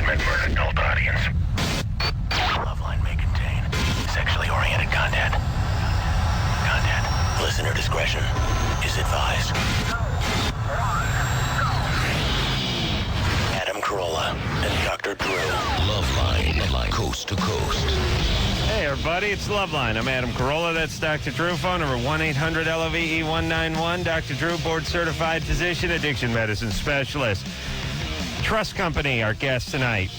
meant for an adult audience. Loveline may contain sexually oriented content. Listener discretion is advised. Adam Carolla and Dr. Drew. Loveline, coast to coast. Hey, everybody, it's Loveline. I'm Adam Carolla. That's Dr. Drew. Phone number 1-800-LOVE-191. Dr. Drew, board-certified physician, addiction medicine specialist. Trust Company, our guest tonight.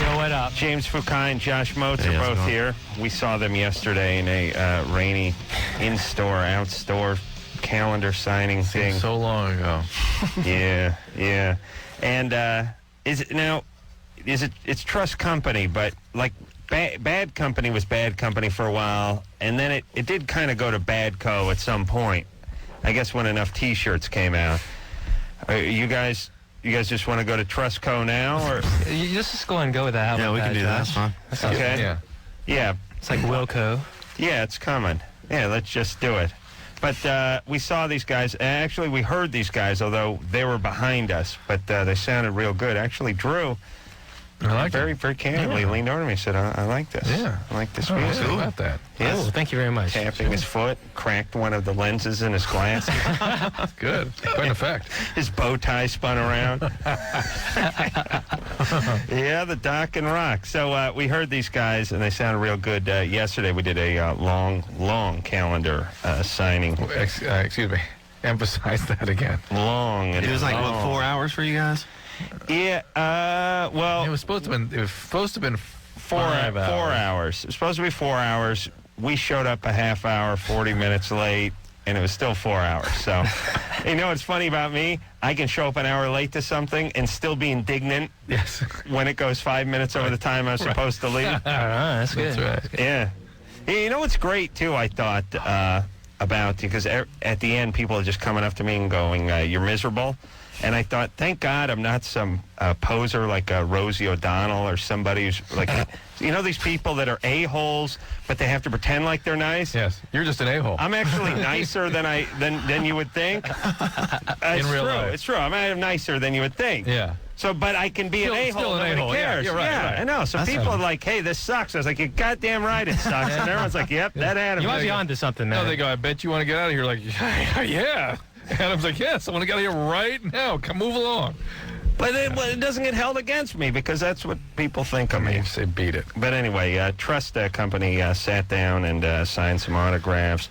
Yo, what up? James Foucault and Josh Motes are both here. We saw them yesterday in a rainy in-store, out-store calendar signing thing. Seems so long ago. Yeah. And it's Trust Company, but like Bad Company was Bad Company for a while, and then it did kind of go to Bad Co. at some point. I guess when enough T-shirts came out. You guys just want to go to Trust Co. now, or Let's just go and go with that. Yeah, we can do that. That's fine. okay? Yeah. It's like Wilco. Yeah, it's coming. Yeah, let's just do it. But we saw these guys. Actually, we heard these guys, although they were behind us. But they sounded real good. Actually, Drew, very candidly leaned over to me and said, I like this. Yeah. I like this Oh, music. how about that? Yes. Oh, thank you very much. Tapping his foot, cracked one of the lenses in his glasses. That's good. Quite an effect. His bow tie spun around. Yeah, the Doc and Rock. So we heard these guys, and they sounded real good. Yesterday we did a long calendar signing. Excuse me. Emphasize that again. Long. And It was like, long. 4 hours for you guys? Yeah, well... It was supposed to have been 4 hours. It was supposed to be 4 hours. We showed up a half hour, 40 minutes late, and it was still 4 hours. So, you know what's funny about me? I can show up an hour late to something and still be indignant Yes. when it goes 5 minutes over the time I'm supposed to leave. That's good. That's right. Yeah. You know what's great, too, I thought, about, because at the end, people are just coming up to me and going, you're miserable. And I thought, thank God I'm not some poser like Rosie O'Donnell or somebody who's like, you know, these people that are a-holes, but they have to pretend like they're nice. Yes. You're just an a-hole. I'm actually nicer than you would think. It's real true. life. It's true. I'm nicer than you would think. Yeah. So, but I can be Still an a-hole. an Nobody a-hole. Yeah, cares. you're right, Yeah, right. I know. So That's people fine. are like, hey, this sucks. I was like, you're goddamn right it sucks. And everyone's like, yep, that Adam. You might be onto something, man. No, they go, I bet you want to get out of here. Like, yeah. Adam's like, yes, I want to get out of here right now. Come move along. But it doesn't get held against me because that's what people think of me. You say beat it. But anyway, Trust Company sat down and signed some autographs.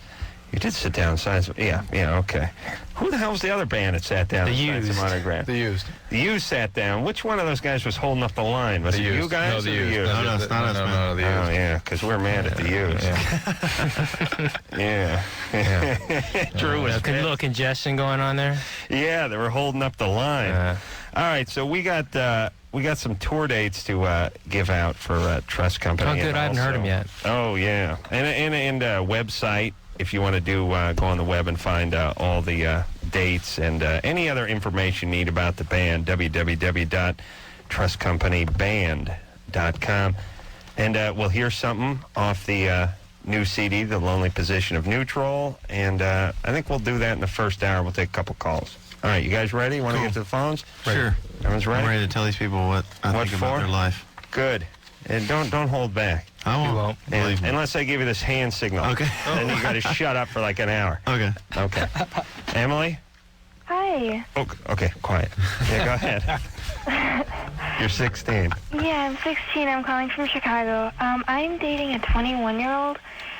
You did sit down and sign some... Yeah, okay. Who the hell was the other band that sat down and signed some autographs? The Used. The Used sat down. Which one of those guys was holding up the line? Was The it you Used. guys No, or the the Used. Used? No, it's not us, man. No, the Used. Oh, yeah, because we're mad at the Used. Yeah. Drew was A pissed. little congestion going on there. Yeah, they were holding up the line. All right, so we got some tour dates to give out for Trust Company. Oh, good. and I haven't heard also- them yet. Oh, yeah. And a website, if you want to go on the web and find all the dates and any other information you need about the band, www.trustcompanyband.com. And we'll hear something off the new CD, The Lonely Position of Neutral. And I think we'll do that in the first hour. We'll take a couple calls. All right, you guys ready? Want to Cool. get to the phones? Sure. Everyone's ready? I'm ready to tell these people what I What think about for? their life. Good. And don't hold back. I won't. won't. Believe me. Unless I give you this hand signal. Okay. Then you got to shut up for like an hour. Okay. Okay. Emily? Hi. Oh, okay, quiet. Yeah, go ahead. You're 16. Yeah, I'm 16. I'm calling from Chicago. I'm dating a 21-year-old,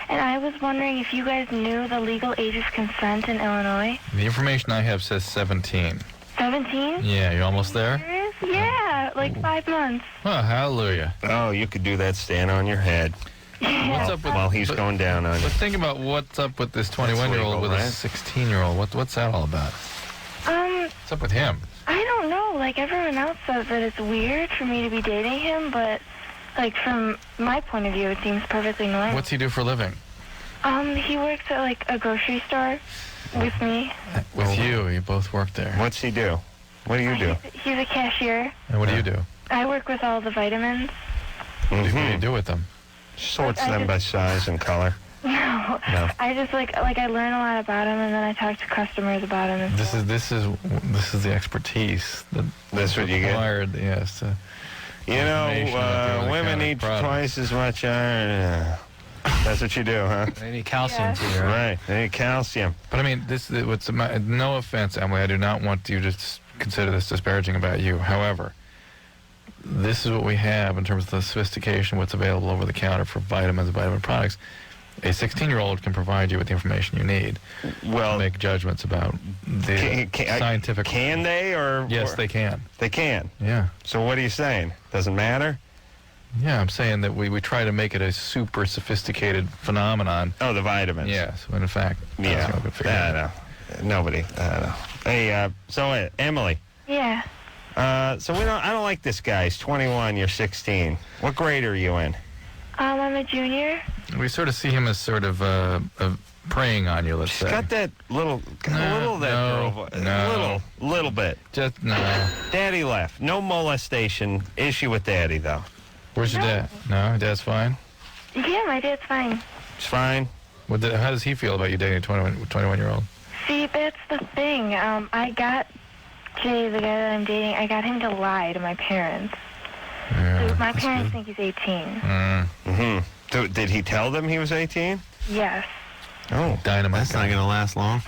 and I was wondering if you guys knew the legal age of consent in Illinois. The information I have says 17. 17? Yeah, you're almost there? Serious? Yeah, like 5 months. Oh, hallelujah. Oh, you could do that stand on your head What's up with... while he's going down on you. But think about what's up with this 21-year-old legal, with right? a 16-year-old. What's that all about? What's up with him? I don't know. Like, everyone else says that it's weird for me to be dating him, but, like, from my point of view, it seems perfectly normal. What's he do for a living? He works at, like, a grocery store with me. With you both work there. What's he do? What do you do? He's a cashier. And what do you do? I work with all the vitamins. What do you do with them? Sorts them by size and color. No. No. I just like I learn a lot about him, and then I talk to customers about him. And This is the expertise that That's what you get? required. Yes. You know, Information about the women over-the-counter need product. twice as much iron. That's what you do, huh? They need calcium Yeah. too, right? Right. They need calcium. But I mean, no offense, Emily. I do not want you to consider this disparaging about you. However, this is what we have in terms of the sophistication, what's available over the counter for vitamins and vitamin products. A 16-year-old can provide you with the information you need to Well, make judgments about the scientific. Can they or? Yes, or- they can. They can. Yeah. So what are you saying? Doesn't matter? Yeah, I'm saying that we try to make it a super sophisticated phenomenon. Oh, the vitamins. Yes, when in fact, Yeah. that's not good figure. No. Nobody. No. Hey, so Emily. yeah. So I don't like this guy. He's 21. You're 16. What grade are you in? I'm a junior. We sort of see him as sort of preying on you, let's She's say. got that little, No, girl voice. no. Little bit. Just, no. Daddy left. No molestation. Issue with Daddy, though. Where's your dad? No, Dad's fine? Yeah, my dad's fine. It's fine. How does he feel about you dating a 21-year-old? See, that's the thing. I got Jay, the guy that I'm dating, I got him to lie to my parents. So my parents think he's 18. Mm-hmm. So, did he tell them he was 18? Yes. Oh. Dynamite. That's not going to last long.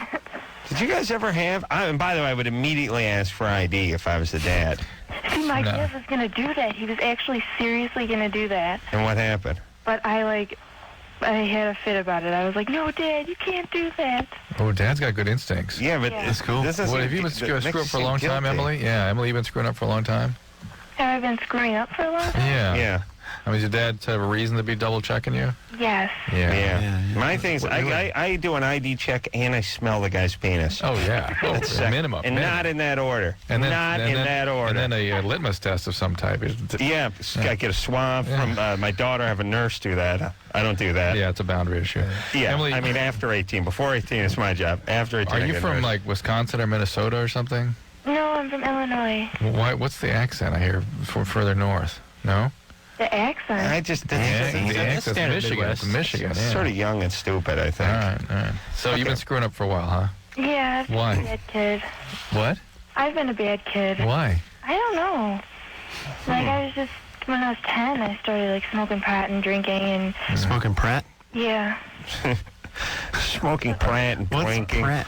Did you guys ever have... and by the way, I would immediately ask for ID if I was the dad. See, my No. dad was going to do that. He was actually seriously going to do that. And what happened? But I had a fit about it. I was like, no, Dad, you can't do that. Oh, Dad's got good instincts. Yeah, but Yeah. That's cool. This is What, have you been screwing up for a long time, Emily? Yeah, Emily, you've been screwing up for a long time? Have I been screwing up for a long time? Yeah. Yeah. I mean, does your dad have a reason to be double checking you? Yes. Yeah. Yeah. My thing is, I do an ID check and I smell the guy's penis. Oh, yeah. Oh, That's second. minimum. And minimum. not in that order. And then, not and in then- that order. And then a litmus test of some type. Yeah, I get a swab from my daughter. I have a nurse do that. I don't do that. Yeah, it's a boundary issue. Yeah, Emily, I mean after 18. Before 18, it's my job. After 18, are I you get a from nurse. like Wisconsin or Minnesota or something? No, I'm from Illinois. Why? What's the accent I hear further north? No? The accent. I just The accent's standard Michigan. Midwest. It's Michigan. it's Yeah. sort of young and stupid, I think. All right. So you've been screwing up for a while, huh? Yeah, I've been Why? a bad kid. What? I've been a bad kid. Why? I don't know. Like, I was just, when I was 10, I started, like, smoking pot and drinking, and, Smoking Pratt? yeah. Smoking plant and What's drinking. Pratt?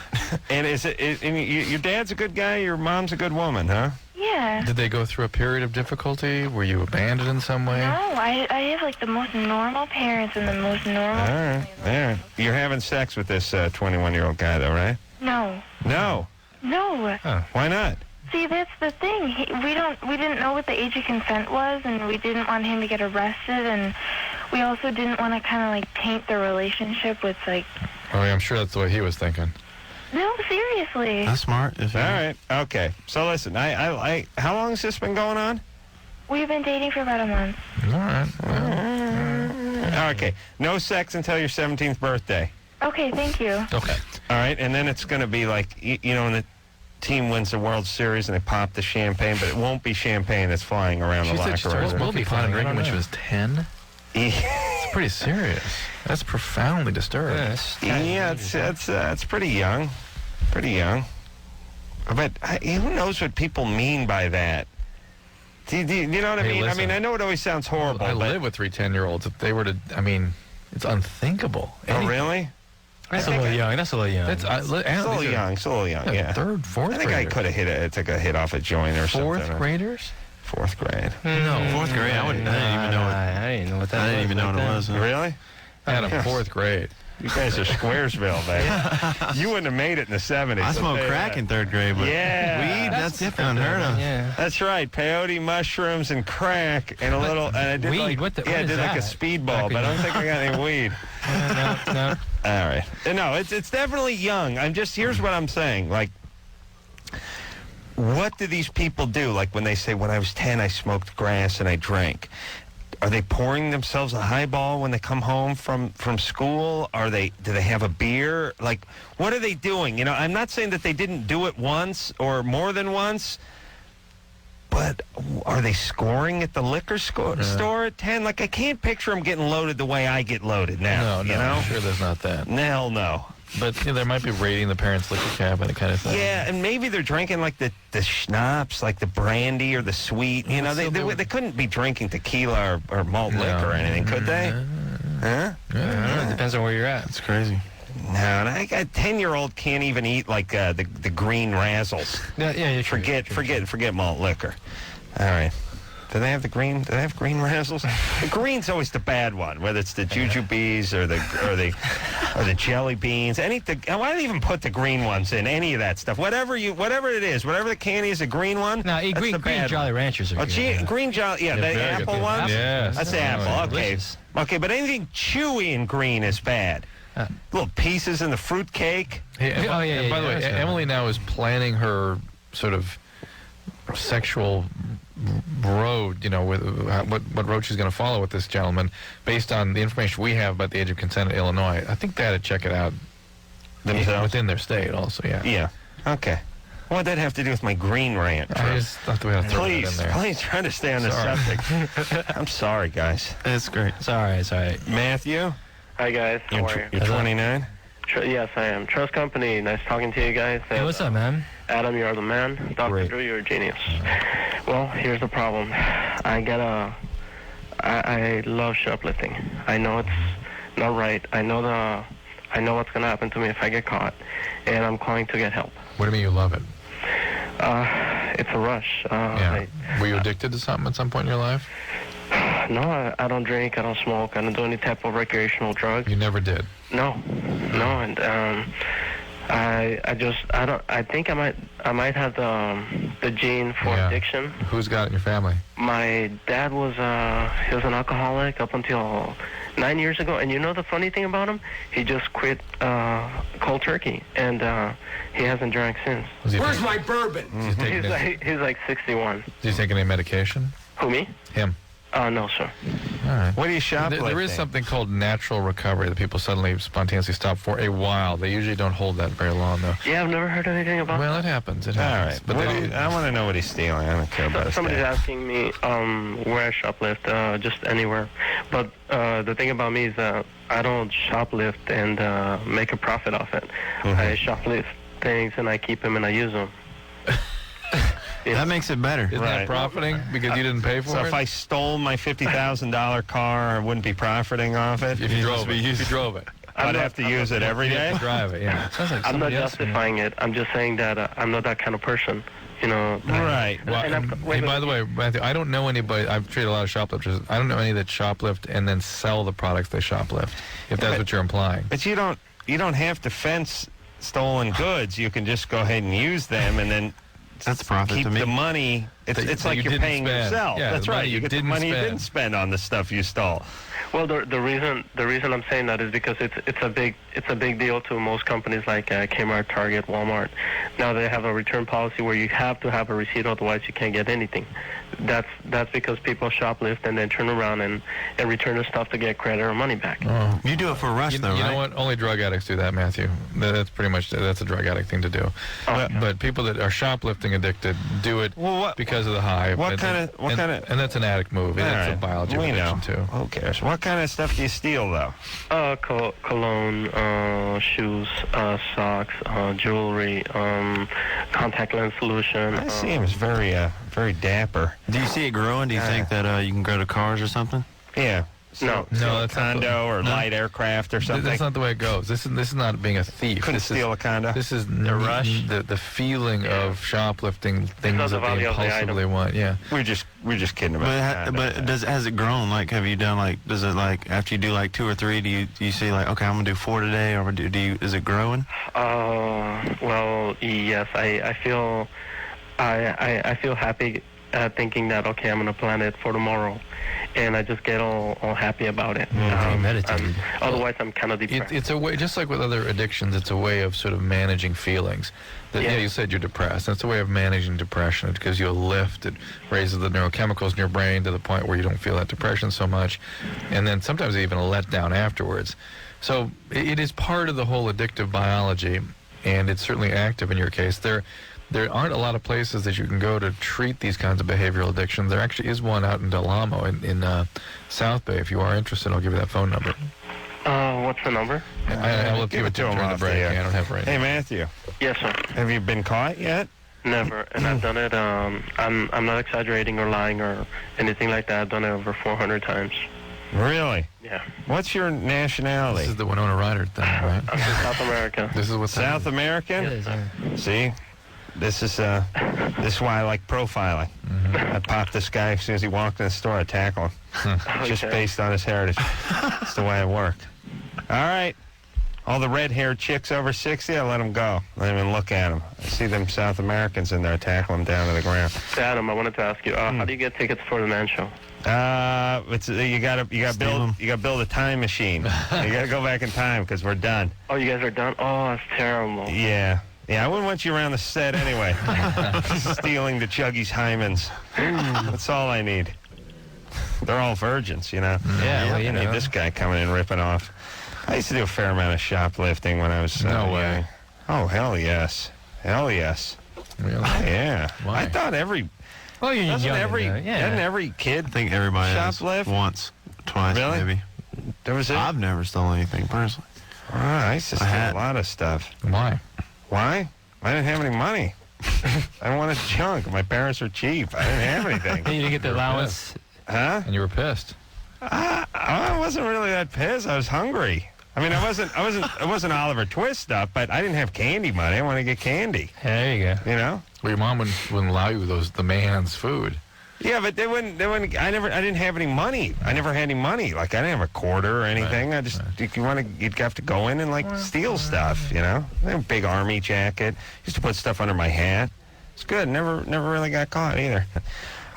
And your dad's a good guy, your mom's a good woman, huh? Yeah. Did they go through a period of difficulty? Were you abandoned in some way? No, I have, like, the most normal parents and the most normal... All right. Yeah. You're having sex with this 21-year-old guy, though, right? No. No. No. Why not? See, that's the thing. We didn't know what the age of consent was, and we didn't want him to get arrested, and we also didn't want to kind of, like, taint the relationship with, like... Oh, yeah, I'm sure that's the way he was thinking. No, seriously. That's smart. If All right. Okay. So listen, I how long has this been going on? We've been dating for about a month. All right. Okay. No sex until your 17th birthday. Okay, thank you. Okay. All right. And then it's going to be like, you know, when the team wins the World Series and they pop the champagne, but it won't be champagne that's flying around She the said she locker started room. smoking pot and drinking when she was 10? It's pretty serious. That's profoundly disturbing. Yeah, it's pretty young. Pretty young. But who knows what people mean by that? Do you know what I Hey, mean? listen. I mean, I know it always sounds horrible. I but, live with 3 10-year-olds. If they were to, I mean, it's unthinkable. Oh, really? That's a little young. That's a little young. It's a little young. It's a little young, yeah. Third, fourth I think I graders. could have took a hit off a joint or Fourth something. graders? Fourth grade. No. Fourth grade, I didn't even know it. I didn't know what that was. I didn't even know what it back was. Really? I had a 4th grade. You guys are Squaresville, baby. You wouldn't have made it in the 70s. I I'll smoked tell you crack that. in 3rd grade, but Yeah. weed, that's unheard of. then. Yeah. That's right. Peyote, mushrooms, and crack, and a little. And I did Weed? like, What the- yeah, what I is did like a that? speedball, but I don't think I got any weed. No. All right. No, it's definitely young. Here's what I'm saying. Like, what do these people do? Like when they say, when I was 10, I smoked grass and I drank. Are they pouring themselves a highball when they come home from school? Do they have a beer? Like, what are they doing? You know, I'm not saying that they didn't do it once or more than once, but are they scoring at the liquor store at 10? Like, I can't picture them getting loaded the way I get loaded now. No, you know? I'm sure there's not that. Hell no. But there might be raiding the parents' liquor cabinet kind of thing. Yeah, and maybe they're drinking like the schnapps, like the brandy or the sweet. You know, they couldn't be drinking tequila or malt liquor or anything, could they? Huh? Yeah, it depends on where you're at. It's crazy. No, and a 10-year-old can't even eat like the green razzles. Yeah, Forget malt liquor. All right. Do they have green razzles? The green's always the bad one, whether it's the jujubes or the jelly beans. Why do they even put the green ones in any of that stuff? Whatever it is, whatever the candy is, a green one. No, green Jolly Ranchers are good. Green Jolly, the apple good. ones. Yes. That's the apple. Okay, delicious. okay, but anything chewy and green is bad. Little pieces in the fruit cake. Hey, and by the way, that's right. Emily now is planning her sort of sexual road, with what road she's going to follow with this gentleman based on the information we have about the age of consent in Illinois. I think they had to check it out Themselves? within their state also, yeah. Yeah. Okay. What would that have to do with my green rant? I just thought we had to throw that in there. Please try to stay on the subject. I'm sorry, guys. It's great. It's all right. Matthew, Hi guys, how are you? you're 29. Yes, I am. Trust Company, nice talking to you guys. Hey, what's up, man? Adam, you're the man. Dr. Great. Drew, you're a genius. Well, here's the problem. I love shoplifting. I know it's not right. I know what's gonna happen to me if I get caught, and I'm calling to get help. What do you mean you love it? It's a rush. Yeah. Were you addicted to something at some point in your life? No, I don't drink. I don't smoke. I don't do any type of recreational drugs. You never did. No, and I think I might have the gene for addiction. Who's got it in your family? My dad was he was an alcoholic up until 9 years ago, and you know the funny thing about him? He just quit cold turkey, and he hasn't drank since. Where's my bourbon? He's like 61. Is he taking any medication? Who, me? Him. No, sir. All right. What do you shoplift? There is something called natural recovery that people suddenly spontaneously stop for a while. They usually don't hold that very long, though. Yeah, I've never heard anything about Well, it happens. It All happens. right. But I want to know what he's stealing. I don't care about his Somebody's dad. asking me where I shoplift, just anywhere. But the thing about me is that I don't shoplift and make a profit off it. I shoplift things and I keep them and I use them. That makes it better. Isn't that profiting because you didn't pay for So it? if I stole my $50,000 car, I wouldn't be profiting off it? If you drove it. I'd have to use it every day? Drive it, yeah. Sounds like I'm not somebody else, man. justifying it. I'm just saying that I'm not that kind of person. Right. Well, wait, by the way, Matthew, I don't know anybody. I've treated a lot of shoplifters. I don't know any that shoplift and then sell the products they shoplift. If that's what you're implying. But you don't have to fence stolen goods. You can just go ahead and use them and then That's profit keep to me. the money. It's that like you you're didn't paying spend. yourself. Yeah, That's the right. money You you get the didn't money you spend. didn't spend on the stuff you stole. Well, the reason I'm saying that is because it's a big deal to most companies like Kmart, Target, Walmart. Now they have a return policy where you have to have a receipt, otherwise you can't get anything. That's because people shoplift and then turn around and return the stuff to get credit or money back. Oh. You do it for rush, though, You right? know what? Only drug addicts do that, Matthew. That's pretty much that's a drug addict thing to do. But people that are shoplifting addicted do it because of the high. And that's an addict move. That's a biology of We know. addiction too. Who cares? What kind of stuff do you steal, though? Cologne, shoes, socks, jewelry, contact lens solution. I see him as very dapper. Do you see it growing? Do you think that you can grow to cars or something? Yeah. No. No, that's not Condo or light aircraft or something. That's not the way it goes. This is not being a thief. Couldn't steal a condo. This is The rush? the feeling of shoplifting things not the that they value of the impulsively item. want. Yeah. We're just kidding about But has it grown? Like, have you done does it after you do 2 or 3, do you say okay, I'm gonna do 4 today, or is it growing? Well, yes. I feel happy thinking that okay, I'm gonna plan it for tomorrow, and I just get all happy about it. Meditated. Otherwise, I'm kind of depressed. It's a way, just like with other addictions, it's a way of sort of managing feelings. You said you're depressed. That's a way of managing depression because you'll lift. It raises the neurochemicals in your brain to the point where you don't feel that depression so much. And then sometimes even a letdown afterwards. So it is part of the whole addictive biology, and it's certainly active in your case. there aren't a lot of places that you can go to treat these kinds of behavioral addictions. There actually is one out in Del Amo in South Bay. If you are interested, I'll give you that phone number. What's the number? I will give it to him during the break. I don't have it right Hey, now. Matthew, Yes, sir. have you been caught yet? Never, and I've done it. I'm not exaggerating or lying or anything like that. I've done it over 400 times. Really? Yeah. What's your nationality? This is the Winona Ryder thing, right? I'm from South America. This is what South American? It is, yeah. See? This is why I like profiling. I popped this guy as soon as he walked in the store. I tackle him. Just Okay. based on his heritage. That's the way I work. All right. All the red-haired chicks over 60, I let them go. I don't even look at them. I see them South Americans in there, I tackle them down to the ground. Adam, I wanted to ask you, how do you get tickets for the Man Show? You gotta build a time machine. You gotta go back in time because we're done. Oh, you guys are done? Oh, that's terrible. Yeah, I wouldn't want you around the set anyway. Stealing the Chuggy's hymens. That's all I need. They're all virgins, you know. Yeah, well, you I need know. this guy coming in ripping off. I used to do a fair amount of shoplifting when I was No way. young. Oh, hell yes. Hell yes. Really? Yeah. Why? I thought Well, you're doesn't young. every kid I think everybody has shoplift? once, twice, Really? maybe. There was I've never stolen anything personally. I used to steal had- a lot of stuff. Why? Why? I didn't have any money. I wanted junk. My parents were cheap. I didn't have anything. You didn't get the allowance. Huh? And you were pissed. I wasn't really that pissed. I was hungry. I mean, it wasn't Oliver Twist stuff, but I didn't have candy money. I wanted to get candy. There you go. You know? Well, your mom wouldn't allow you the man's food. Yeah, but they wouldn't. I didn't have any money. I never had any money. Like I didn't have a quarter or anything. I just, if you want to, you'd have to go in and like steal stuff. You know, I had a big army jacket. Used to put stuff under my hat. It's good. Never really got caught either.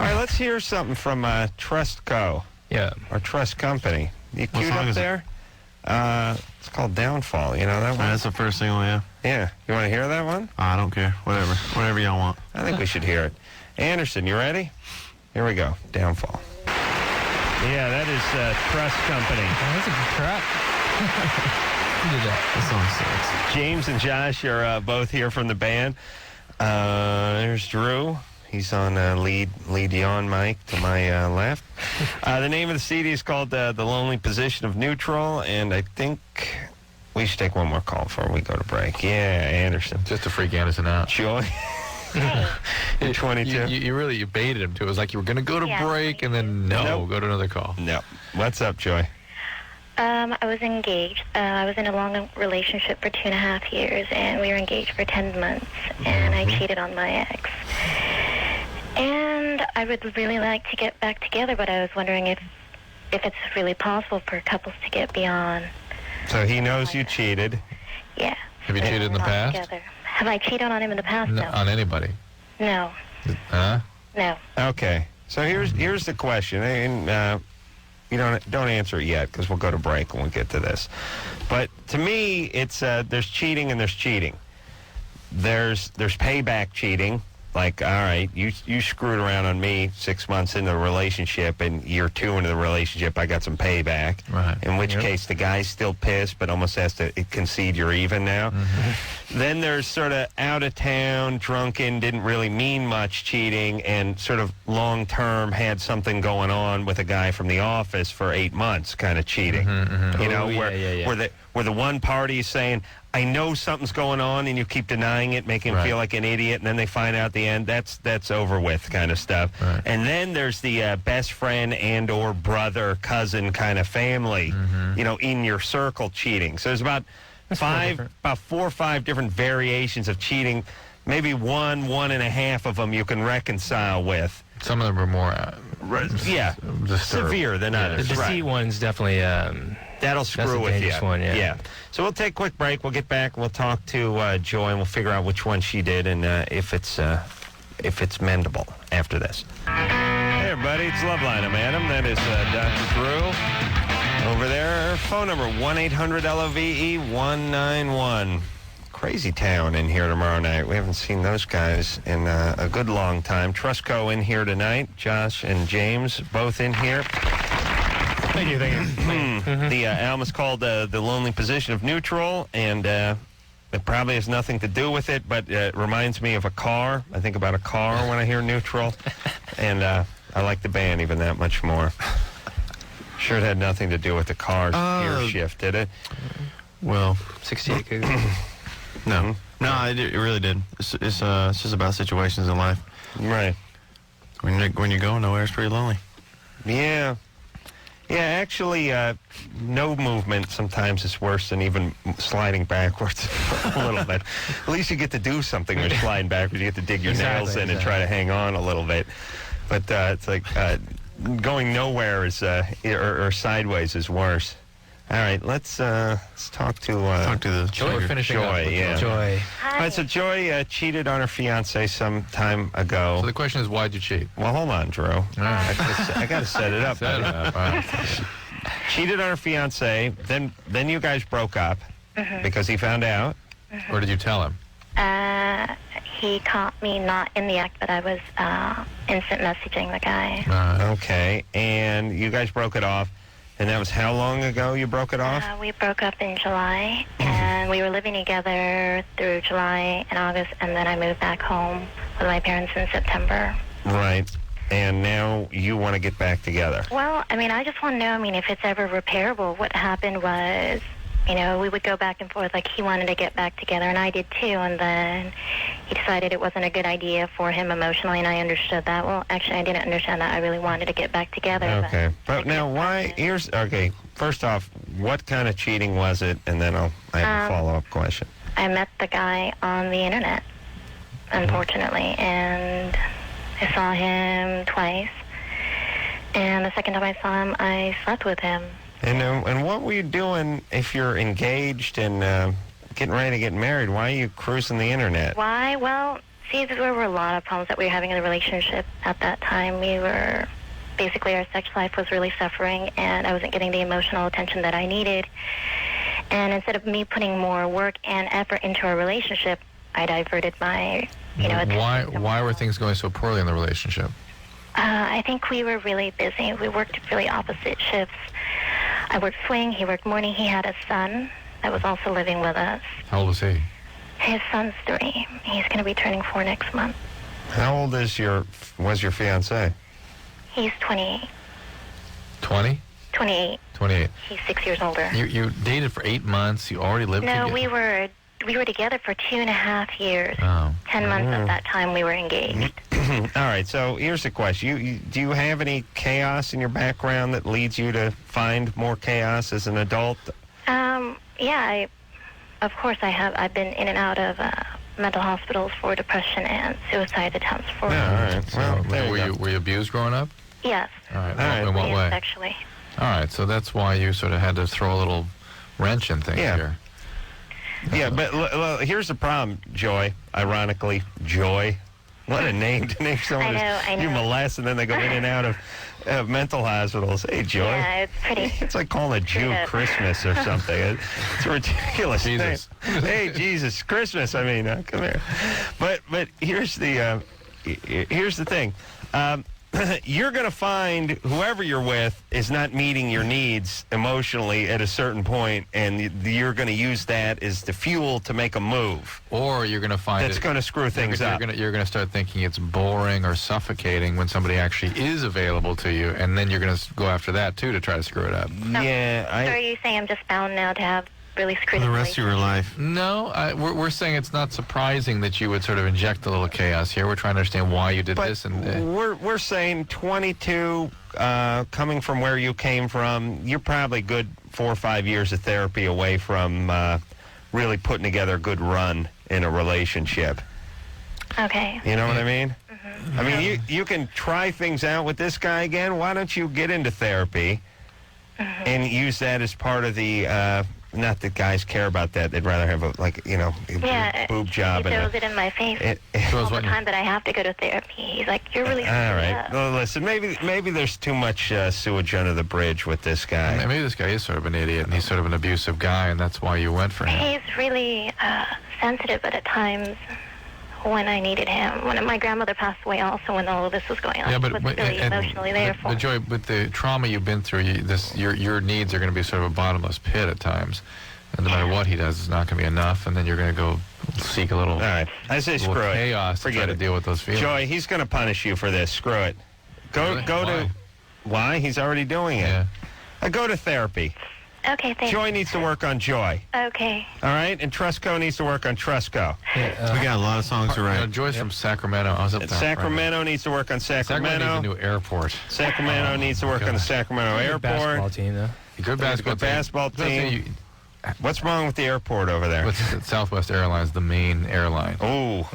All right, let's hear something from Trust Co. Yeah. Or Trust Company. You What queued song up is it? there? It's called Downfall. You know that one? That's the first single, yeah. Yeah. You want to hear that one? I don't care. Whatever y'all want. I think we should hear it. Anderson, you ready? Here we go. Downfall. Yeah, that is Trust Company. Oh, that's a good track. Who did that? That song sucks. James and Josh are both here from the band. There's Drew. He's on lead on mic to my left. The name of the CD is called The Lonely Position of Neutral, and I think we should take one more call before we go to break. Yeah, Anderson. Just to freak Anderson out. Joy. You're 22. You baited him too. It was like you were going to go to Yeah. break and then Nope. go to another call. No. What's up, Joy? I was engaged. I was in a long relationship for 2.5 years, and we were engaged for 10 months, and I cheated on my ex. And I would really like to get back together, but I was wondering if it's really possible for couples to get beyond. So he knows you cheated. Yeah. Have you But cheated in the not past? together. Have I cheated on him in the past? No, No. on anybody? No. Huh? No. Okay. So here's the question, and you don't answer it yet because we'll go to break and we'll get to this. But to me, it's there's cheating and there's cheating. There's payback cheating. Like, all right, you screwed around on me 6 months into the relationship, and year 2 into the relationship, I got some payback. Right. In which case, the guy's still pissed, but almost has to concede you're even now. Then there's sort of out of town, drunken, didn't really mean much cheating, and sort of long term had something going on with a guy from the office for 8 months, kind of cheating. You know, Oh, yeah, where where the one party is saying, I know something's going on, and you keep denying it, making him feel like an idiot, and then they find out at the end that's over with kind of stuff. Right. And then there's the best friend and or brother, cousin kind of family, you know, in your circle cheating. So there's about 4 or 5 different variations of cheating. Maybe 1.5 of them you can reconcile with. Some of them are more disturbed. Severe than The others. deceit Right. one's definitely. That'll That's screw a with you. dangerous one, yeah. So we'll take a quick break. We'll get back. We'll talk to Joy, and we'll figure out which one she did and if it's mendable after this. Hey, everybody. It's Loveline. I'm Adam. That is Dr. Drew. Over there, phone number 1-800-LOVE-191. Crazy town in here tomorrow night. We haven't seen those guys in a good long time. Trustco in here tonight. Josh and James both in here. Thank you. The album is called The Lonely Position of Neutral, and It probably has nothing to do with it, but it reminds me of a car. I think about a car when I hear neutral, and I like the band even that much more. Sure, it had nothing to do with the car's gear shift, did it? Well, 68 Cougar. no. No, it really did. It's just about situations in life. Right. When you're going nowhere, it's pretty lonely. Yeah. Yeah, actually, no movement sometimes is worse than even sliding backwards a little bit. At least you get to do something when you're sliding backwards. You get to dig your nails in and try to hang on a little bit. But it's like going nowhere is or sideways is worse. All right, let's talk to the Joy. We're finishing up Joy. with Yeah. Joy. Hi. All right, so Joy cheated on her fiance some time ago. So the question is, why'd you cheat? Well, hold on, Drew. I got to set it up. Set it up. All right. Cheated on her fiance. Then you guys broke up because he found out. Or did you tell him? He caught me not in the act, but I was instant messaging the guy. Okay, and you guys broke it off. And that was how long ago you broke it off? We broke up in July, and we were living together through July and August, and then I moved back home with my parents in September. Right. And now you want to get back together. Well, I mean, I just want to know, if it's ever repairable. What happened was, we would go back and forth. Like, he wanted to get back together, and I did too, and then he decided it wasn't a good idea for him emotionally, and I understood that. Well, actually, I didn't understand that. I really wanted to get back together. Okay. But now why, first off, what kind of cheating was it? And then I have a follow-up question. I met the guy on the internet, unfortunately, and I saw him twice, and the second time I saw him, I slept with him. And what were you doing if you're engaged and getting ready to get married? Why are you cruising the internet? Why? Well, see, there were a lot of problems that we were having in the relationship at that time. Basically, our sex life was really suffering, and I wasn't getting the emotional attention that I needed. And instead of me putting more work and effort into our relationship, I diverted my, attention. Why were things going so poorly in the relationship? I think we were really busy. We worked really opposite shifts. I worked swing, he worked morning. He had a son that was also living with us. How old was he? His son's 3. He's going to be turning 4 next month. How old was your fiancé? He's 28. 20? 28. 28. He's 6 years older. You dated for 8 months. You already lived together? No, we were together for 2.5 years. Oh. 10 months at that time we were engaged. All right, so here's the question. Do you have any chaos in your background that leads you to find more chaos as an adult? Yeah, of course I have. I've been in and out of mental hospitals for depression and suicide attempts for... Yeah, all right. So, Well, there you were you abused growing up? Yes. All right. right. In what way? Sexually. All right, so that's why you sort of had to throw a little wrench in things here. Yeah, but here's the problem, Joy. Ironically, Joy. What a name to name someone. I know. You molest, and then they go in and out of mental hospitals. Hey, Joy. Yeah, it's pretty... It's like calling a Jew Christmas or something. It's a ridiculous Jesus. name. Hey, Jesus, Christmas. I mean, come here. But here's the thing. You're going to find whoever you're with is not meeting your needs emotionally at a certain point, and you're going to use that as the fuel to make a move. Or you're going to find That's going to screw things up. You're going to start thinking it's boring or suffocating when somebody actually is available to you, and then you're going to go after that, too, to try to screw it up. Yeah. So are you saying I'm just bound now to have really screwed For the up rest of your life. No, we're saying it's not surprising that you would sort of inject a little chaos here. We're trying to understand why you did But this. And we're saying 22, coming from where you came from, you're probably good 4 or 5 years of therapy away from really putting together a good run in a relationship. Okay. You know what I mean? Mm-hmm. I mean, you can try things out with this guy again. Why don't you get into therapy and use that as part of the... not that guys care about that. They'd rather have a boob job. He and throws it in my face all the time that I have to go to therapy. He's like, you're really all right. up. Well, listen, maybe there's too much sewage under the bridge with this guy. maybe this guy is sort of an idiot, and he's sort of an abusive guy, and that's why you went for him. He's really sensitive, but at times when I needed him, when my grandmother passed away also when all of this was going on, Yeah, he was really emotionally there for But me. Joy, with the trauma you've been through, your needs are going to be sort of a bottomless pit at times. And no matter what he does, it's not going to be enough, and then you're going to go seek a little, All right. I say little screw it. chaos to try Forget to it. deal with those feelings. Joy, he's going to punish you for this. Screw it. Really? Go Why? to... Why? He's already doing it. Yeah. Go to therapy. Okay, thanks. Joy needs to work on Joy. Okay. All right? And Trusco needs to work on Trusco. We got a lot of songs to You know, write. Joy's from Sacramento. I was up there. Sacramento needs to work on Sacramento needs a new airport. Sacramento needs to work on the Sacramento Basketball airport. team, though. Good basketball, Good basketball team. What's wrong with the airport over there? What's Southwest Airlines, the main airline? Oh,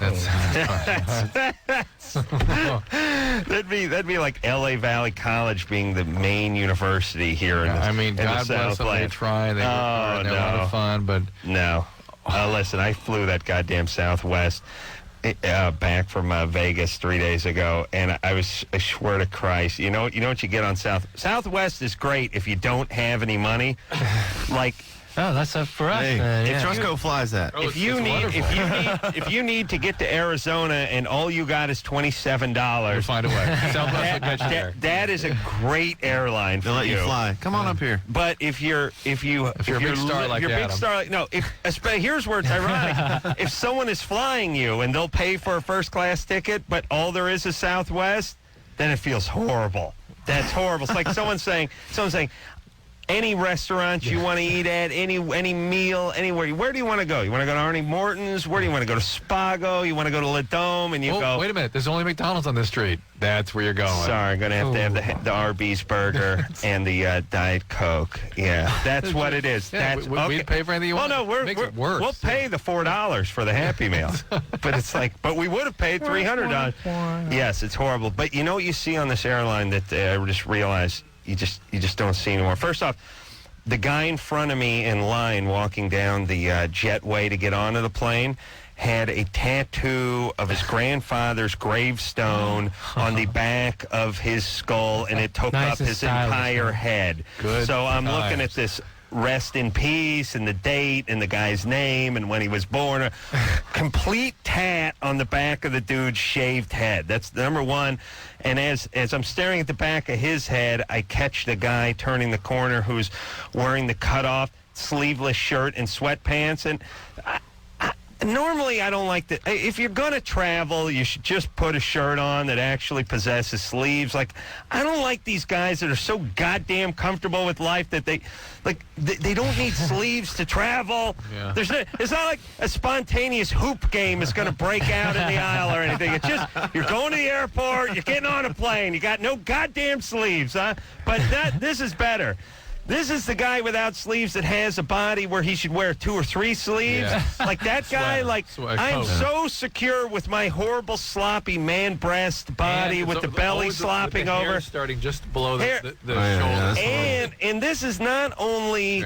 that'd be like L.A. Valley College being the main university here in the I mean, in the God bless them. They Southland. try. They work hard. They're a lot of fun, but No. Listen, I flew that goddamn Southwest back from Vegas 3 days ago, and I swear to Christ, you know what you get on Southwest is great if you don't have any money. Like, Oh, that's up for us. Hey, yeah. Trusco flies that. if you need to get to Arizona and all you got is we'll $27, find a way. Southwest will get you there. that is a great airline for They'll let you fly. Come on up here. But if you're a big star like Adam. here's where it's ironic. If someone is flying you and they'll pay for a first class ticket, but all there is Southwest, then it feels horrible. That's horrible. It's like someone saying, any restaurant you want to eat at, any meal, anywhere. Where do you want to go? You want to go to Arnie Morton's? Where do you want to go to Spago? You want to go to La Dome? And you go, wait a minute. There's only McDonald's on this street. That's where you're going. sorry, I'm going to have the Arby's burger and the Diet Coke. Yeah, that's what it is. Yeah, That's we'd pay for anything you want. Oh, no, Makes it worse. we'll pay the $4 for the Happy Meal. But it's like, but we would have paid $300. Yes, it's horrible. But you know what you see on this airline that I just realized you just don't see anymore. First off, the guy in front of me in line walking down the jetway to get onto the plane had a tattoo of his grandfather's gravestone on the back of his skull, and it took Nice up and his stylish, entire huh? head. Good So I'm looking times. at this rest in peace and the date and the guy's name and when he was born. A complete tat on the back of the dude's shaved head. That's number one. And as I'm staring at the back of his head, I catch the guy turning the corner who's wearing the cutoff sleeveless shirt and sweatpants. And normally I don't like that. If you're going to travel, you should just put a shirt on that actually possesses sleeves. Like, I don't like these guys that are so goddamn comfortable with life that they don't need sleeves to travel. Yeah. It's not like a spontaneous hoop game is going to break out in the aisle or anything. It's just, you're going to the airport, you're getting on a plane, you got no goddamn sleeves, huh? But this is better. This is the guy without sleeves that has a body where he should wear 2 or 3 sleeves. Yeah. Like that guy, I'm coat. so secure with my horrible, sloppy man breast body And with it's the belly always slopping the hair over. starting just below Hair- the Oh, yeah, shoulder. that's And this is not only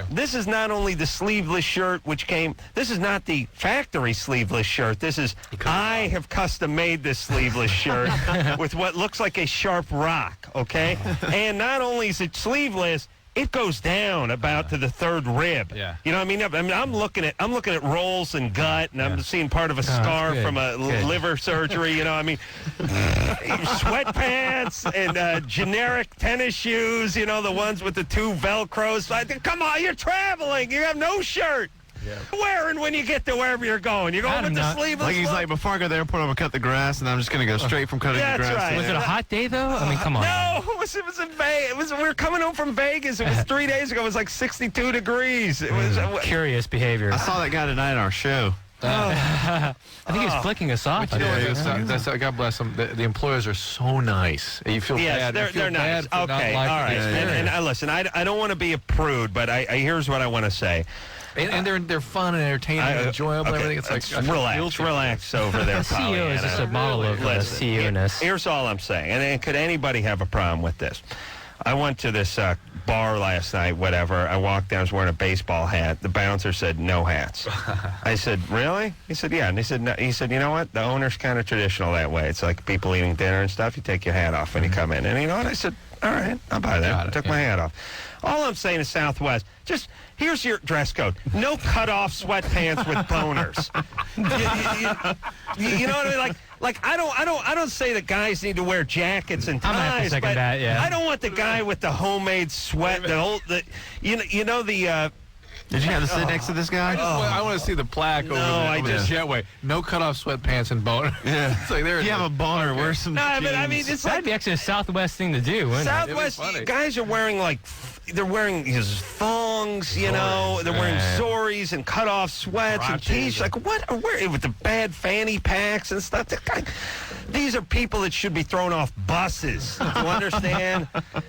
the sleeveless shirt which came. This is not the factory sleeveless shirt. This is I have custom made this sleeveless shirt with what looks like a sharp rock. Okay, and not only is it sleeveless, it goes down about to the 3rd rib. Yeah. You know what I mean? I'm looking at rolls and gut, and I'm seeing part of a scar good. from a liver surgery. You know, I mean, sweatpants and generic tennis shoes. You know, the ones with the 2 Velcros. Come on, you're traveling. You have no shirt. Yeah. Wearing when you get to wherever you're going. You're going I'm with the not- sleeveless. Like he's look? like, before I go to the airport, I'm going to cut the grass, and I'm just going to go straight from cutting That's the grass. right. to Was there. it a hot day, though? I mean, come on. No, it was in Vegas. We were coming home from Vegas. It was 3 days ago. It was like 62 degrees. It was. Curious behavior. I saw that guy tonight at our show. I think he's flicking us off. But you know, I what, think. that's God bless them. The employers are so nice. You feel Yes, bad. You feel they're nice. bad for not Okay, liking all right. the And experience. I listen, I don't want to be a prude, but here's what I want to say. And they're fun and entertaining and enjoyable. Okay, Everything. It's like I feel guilty. relax over there. The CEO is just a model of Listen, CEO-ness. Here's all I'm saying. And then could anybody have a problem with this? I went to this bar last night, whatever. I walked down, I was wearing a baseball hat. The bouncer said, no hats. I said, really? He said, yeah. And he said, no. He said, you know what? The owner's kind of traditional that way. It's like people eating dinner and stuff. You take your hat off when you come in. And you know what? I said, all right, I'll buy that. Got it, Took my hat off. All I'm saying is Southwest. Just here's your dress code. No cut-off sweatpants with boners. You know what I mean? Like I don't say that guys need to wear jackets and I'm gonna have to ties, second but that, yeah. I don't want the guy with the homemade sweat. Did you have to sit next to this guy? I want to see the plaque over the jetway. No cutoff sweatpants and boner. Yeah. It's like there. If you have a boner, wear some No, jeans. but I mean, it's That'd like be actually a Southwest thing to do, wouldn't it? Southwest It'd be funny. guys are wearing they're wearing his thongs, you know. They're wearing zoris and cut-off sweats and t-shirts. Like what? With the bad fanny packs and stuff. These are people that should be thrown off buses. Do you understand?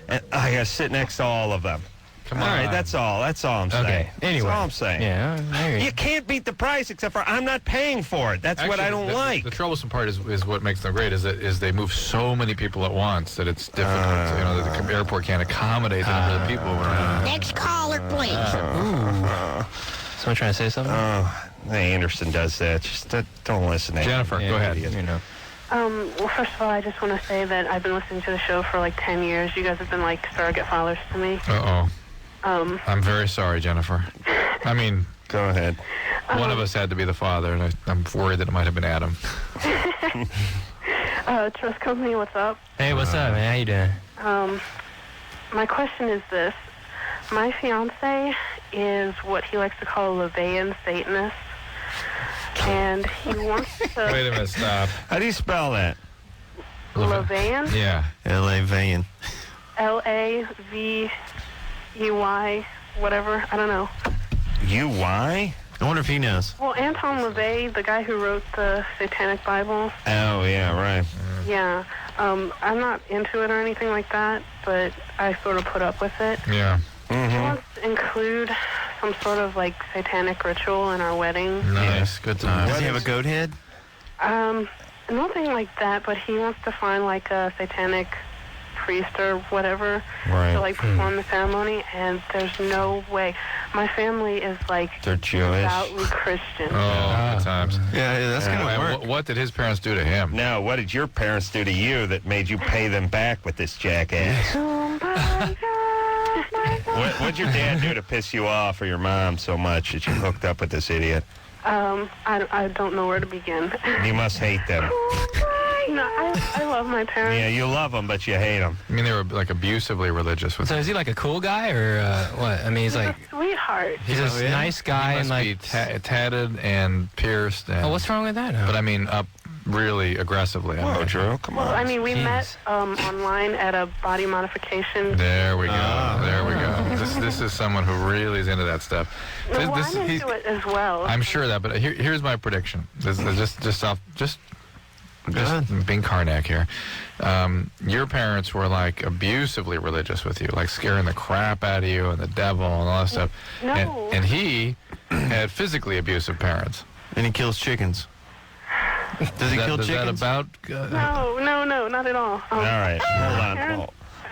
And I gotta sit next to all of them. Come on. All right, that's all. That's all I'm saying. Okay. Anyway. That's all I'm saying. Yeah, I hear you. You can't beat the price except for I'm not paying for it. That's what I don't like. The troublesome part is what makes them great is they move so many people at once that it's difficult. The airport can't accommodate the number of people. Next caller, please. Someone trying to say something? Anderson does that. Just don't listen to him. Jennifer, go ahead. You know. Well, first of all, I just want to say that I've been listening to the show for like 10 years. You guys have been like surrogate fathers to me. Uh-oh. I'm very sorry, Jennifer. I mean, Go ahead. one of us had to be the father, and I'm worried that it might have been Adam. Trust Company, what's up? Hey, what's up, man? How you doing? My question is this. My fiance is what he likes to call a Levian Satanist. And he wants to... Wait a minute, stop. How do you spell that? Levian? Yeah. L.A. Van. L-A-V-E-Y, whatever. I don't know. U-Y? I wonder if he knows. Well, Anton LaVey, the guy who wrote the Satanic Bible, Oh, yeah, right. yeah. I'm not into it or anything like that, but I sort of put up with it. Yeah. He wants to include some sort of like satanic ritual in our wedding. Nice. Good time. Does he have a goat head? Nothing like that, but he wants to find like a satanic priest or whatever Right. to like perform the ceremony, and there's no way. My family is like They're Jewish. devoutly Christian. Oh, good times. Yeah, that's Anyway, gonna work. what did his parents do to him? Now, what did your parents do to you that made you pay them back with this jackass? What'd your dad do to piss you off or your mom so much that you hooked up with this idiot? I don't know where to begin. You must hate them. No, I love my parents. Yeah, you love them, but you hate them. I mean, they were like abusively religious with So is he like a cool guy or what? I mean, he's like Sweetheart. he's a nice guy He and must like. be tatted and pierced. And, Oh, what's wrong with that? But I mean, up really aggressively. I Whoa, mean. Drew, come Well, on. I mean, we Jeez. met online at a body modification. There we go. There we go. This is someone who really is into that stuff. No, well, This- I'm he- into it as well. I'm sure of that, but here's my prediction. This is just being Karnak here. Your parents were like abusively religious with you, like scaring the crap out of you and the devil and all that stuff. No. And he had physically abusive parents. And he kills chickens. Does he kill Is that chickens? about? No, not at all. All right,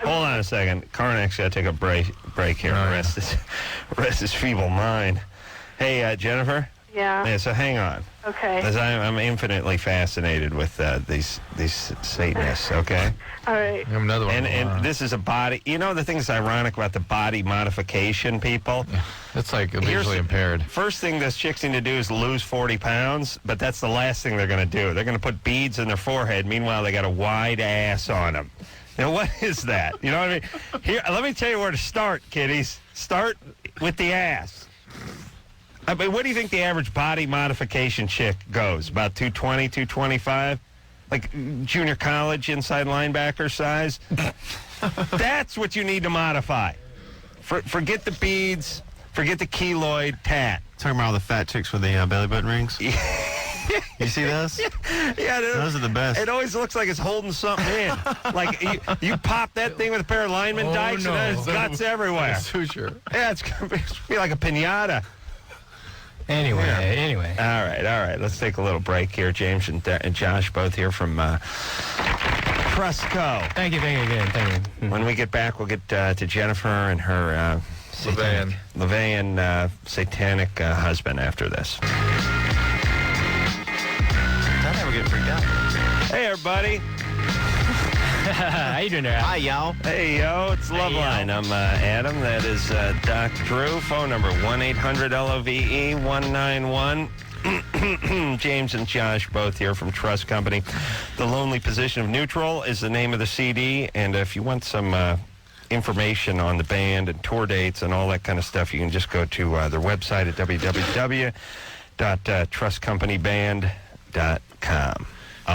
hold on a second. Karnak's got to take a break here and rest his feeble mind. Hey, Jennifer? Yeah. Yeah, so hang on. Okay. As I'm infinitely fascinated with these Satanists, okay? All right. I have another one. And this is a body. You know the thing that's ironic about the body modification people? It's like visually impaired. First thing this chicks need to do is lose 40 pounds, but that's the last thing they're going to do. They're going to put beads in their forehead. Meanwhile, they got a wide ass on them. You know, what is that? You know what I mean? Here, let me tell you where to start, kiddies. Start with the ass. I mean, what do you think the average body modification chick goes? About 220, 225? Like junior college inside linebacker size? That's what you need to modify. Forget the beads. Forget the keloid tat. Talking about all the fat chicks with the belly button rings? You see those? Yeah, Those are the best. It always looks like it's holding something in. Like you pop that thing with a pair of lineman dikes and there's guts everywhere. Suture. Yeah, it's going to be like a piñata. Anyway. All right. Let's take a little break here. James and Josh both here from Trustco. Thank you again. Thank you. When we get back, we'll get to Jennifer and her Levian satanic husband after this. I never get freaked out. Hey, everybody. How you doing there, Al? Hi, y'all. Hey, yo, it's Loveline. I'm Adam. That is Doc Drew. Phone number 1-800-LOVE-191. James and Josh both here from Trust Company. The Lonely Position of Neutral is the name of the CD. And if you want some information on the band and tour dates and all that kind of stuff, you can just go to their website at www.trustcompanyband.com.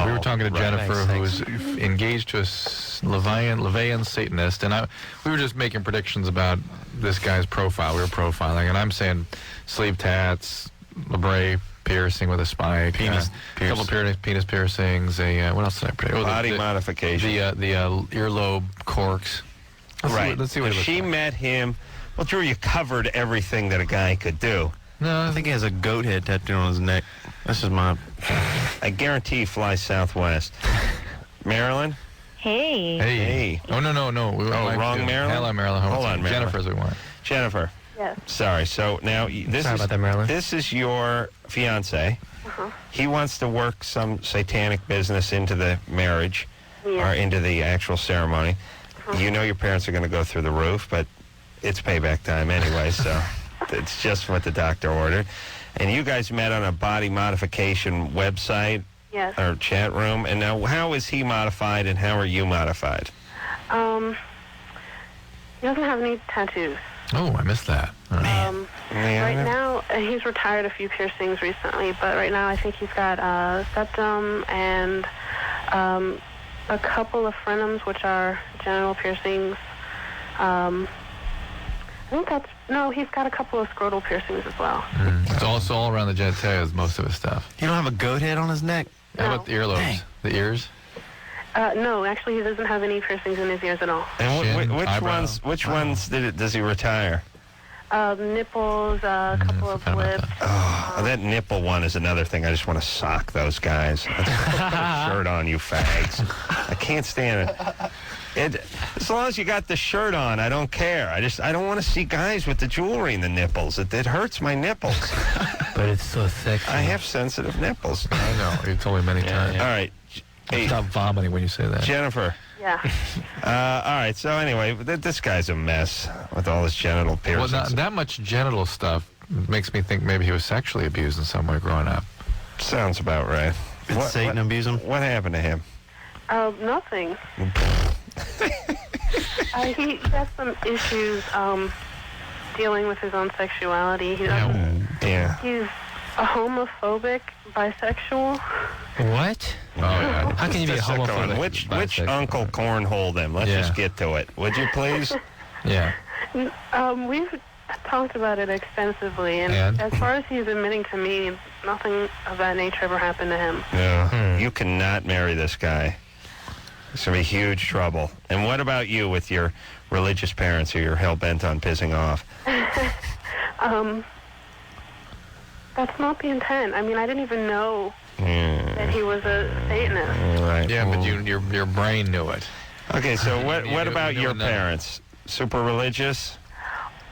We were talking to Jennifer, who thanks. is engaged to a Levian Satanist, and we were just making predictions about this guy's profile. We were profiling, and I'm saying sleeve tats, labret piercing with a spike, Penis a couple of penis piercings, what else did I predict? Body modification. The earlobe corks. Let's see what it looks she like. met him. Well, Drew, you covered everything that a guy could do. No, I think he has a goat head tattooed on his neck. That's just my... I guarantee he flies Southwest. Marilyn? Hey. Hey. Oh, no. Wrong Marilyn? Hello, Marilyn. Hold on, Marilyn. Jennifer's we want. Jennifer. Yes. Sorry. So now this Sorry is about that, Marilyn. This is your fiance. Uh-huh. He wants to work some satanic business into the marriage Yeah. or into the actual ceremony. You know your parents are going to go through the roof, but it's payback time anyway, so it's just what the doctor ordered. And you guys met on a body modification website Yes. or chat room. And now, how is he modified and how are you modified? He doesn't have any tattoos. Oh, I missed that. All right. Right now, he's retired a few piercings recently, but right now I think he's got septum and a couple of frenums, which are genital piercings. I think he's got a couple of scrotal piercings as well. It's also all around the genitalia is most of his stuff. You don't have a goat head on his neck? How about the earlobes? Dang. The ears? No, actually, he doesn't have any piercings in his ears at all. And Chin, which eyebrow. which ones does he retire? Nipples, a couple of forgot about lips. Oh, that nipple one is another thing. I just want to sock those guys. Put a shirt on, you fags. I can't stand it. As long as you got the shirt on, I don't care. I don't want to see guys with the jewelry in the nipples. It hurts my nipples. But it's so sexy. I have sensitive nipples. I know. You told me many times. All right. Hey, Stop vomiting when you say that. Jennifer. Yeah. All right. So anyway, this guy's a mess with all his genital Well, piercings. not that much genital stuff makes me think maybe he was sexually abused in some way growing up. Sounds about right. Did Satan abuse him? What happened to him? Nothing. He has some issues dealing with his own sexuality. Yeah. He's a homophobic, bisexual. What? Oh, yeah. How can you be a Just a second. homophobic? Which Bisexual. uncle cornholed him? Let's Yeah. just get to it. Would you please? Yeah. We've talked about it extensively, and And? as far as he's admitting to me, nothing of that nature ever happened to him. Yeah. You cannot marry this guy. It's going to be huge trouble. And what about you with your religious parents who you're hell-bent on pissing off? That's not the intent. I mean, I didn't even know that he was a Satanist. Right. Yeah, but your brain knew it. Okay, so You what knew about your enough. parents? Super religious?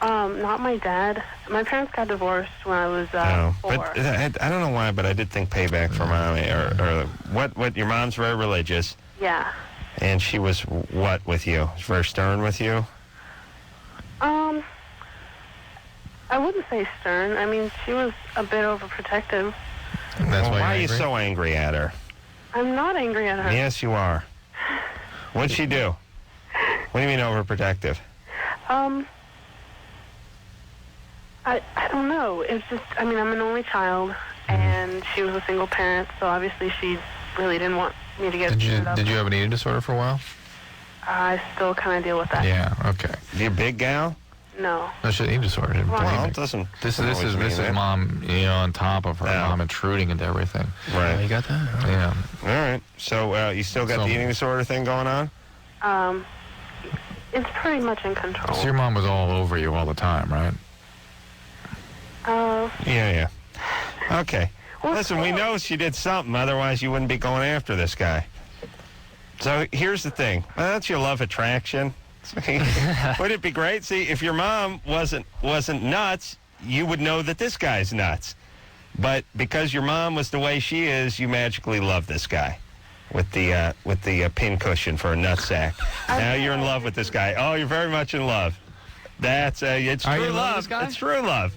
Not my dad. My parents got divorced when I was No. 4. But I don't know why, but I did think payback for mommy. Or what? Your mom's very religious. Yeah. And she was what with you? Very stern with you? I wouldn't say stern. I mean, she was a bit overprotective. And that's Well, why why are you're you angry? so angry at her? I'm not angry at her. Yes, you are. What'd she do? What do you mean overprotective? I don't know. It's just, I mean, I'm an only child, and she was a single parent, so obviously she really didn't want me to get screwed up. Did you have an eating disorder for a while? I still kind of deal with that. Yeah. Okay. You a big gal? No. No, she had eating disorder. Well, it doesn't. This always is mean that. mom, on top of her. Yeah. Mom intruding into everything. Oh, Right. you got that? Yeah. All right. So you still got So- the eating disorder thing going on? It's pretty much in control. So your mom was all over you all the time, right? Yeah. Okay. Well, Listen, we know she did something. Otherwise, you wouldn't be going after this guy. So here's the thing. Well, that's your love attraction. Would it be great? See, if your mom wasn't nuts, you would know that this guy's nuts. But because your mom was the way she is, you magically love this guy with the pin cushion for a nutsack. Now you're in love with this guy. Oh, you're very much in love. That's it's Are true you in love love. with this guy? It's true love.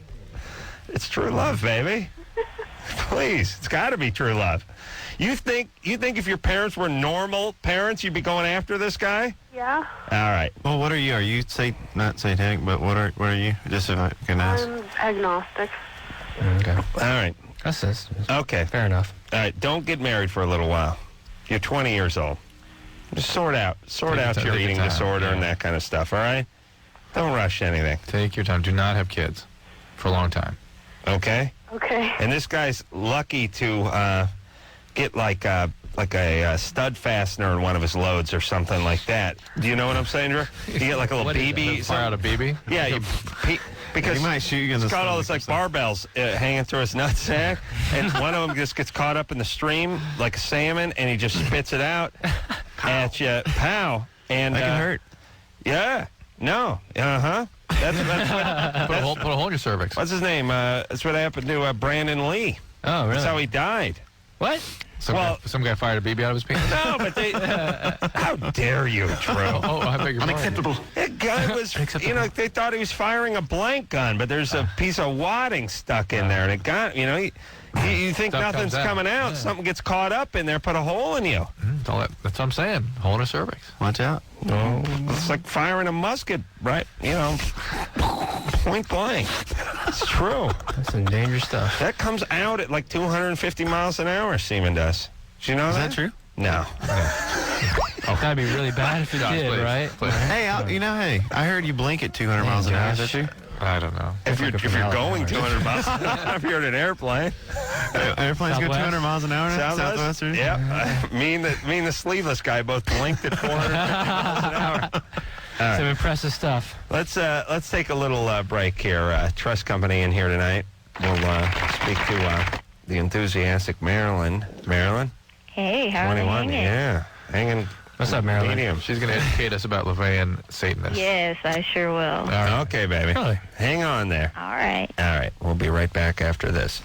It's true love, baby. Please, it's got to be true love. You think if your parents were normal parents, you'd be going after this guy? Yeah. All right. Well, what are you? Are you not satanic, but what are you? Just if I can ask. I'm agnostic. Okay. All right. That's Okay. fair enough. All right. Don't get married for a little while. You're 20 years old. Just sort out your your time, eating disorder and yeah. that kind of stuff. All right. Don't rush anything. Take your time. Do not have kids for a long time. Okay. Okay. And this guy's lucky to get like a stud fastener in one of his loads or something like that. Do you know what I'm saying, Drew? You get like a little What is BB. Fire out a BB? Yeah, because He might shoot you in the it's got all stomach this or like barbells hanging through his nutsack, and one of them just gets caught up in the stream like a salmon, and he just spits it out at you. Pow! And That can hurt. Yeah. No. Uh-huh. That's what, Put a hole in your cervix. what's his name? That's what happened to Brandon Lee. Oh, really? That's how he died. What? Some guy fired a BB out of his penis? No, but they... how dare you, Drew? Oh, I beg your pardon. Unacceptable. That guy was, they thought he was firing a blank gun, but there's a piece of wadding stuck in there, and it got, you think Stuff nothing's comes out. coming out, Yeah. something gets caught up in there, put a hole in you. That's what I'm saying. Hole in a cervix. Watch out. Oh, it's like firing a musket, right? Point blank. It's true. That's some dangerous stuff. That comes out at like 250 miles an hour, semen does. Did you know that? Is that true? No. That'd be really bad if it Josh, did, please, right? please. Hey, hey, I heard you blink at 200 miles an hour. Is that true? I don't know. If you're going 200 miles an hour, if you're in an airplane. Airplanes go Southwest? 200 miles an hour now? Southwestern? Yep. Me and the sleeveless guy both blinked at 450 miles an hour. All Some right. impressive stuff. Let's take a little break here. Trust Company in here tonight. We'll speak to the enthusiastic Marilyn. Marilyn? Hey, how are you 21. hanging? Yeah. Hanging. What's up, Marilyn? Medium. She's going to educate us about LaVeyan Satanists. Yes, I sure will. All right. Okay, baby. Really? Hang on there. All right. All right. We'll be right back after this.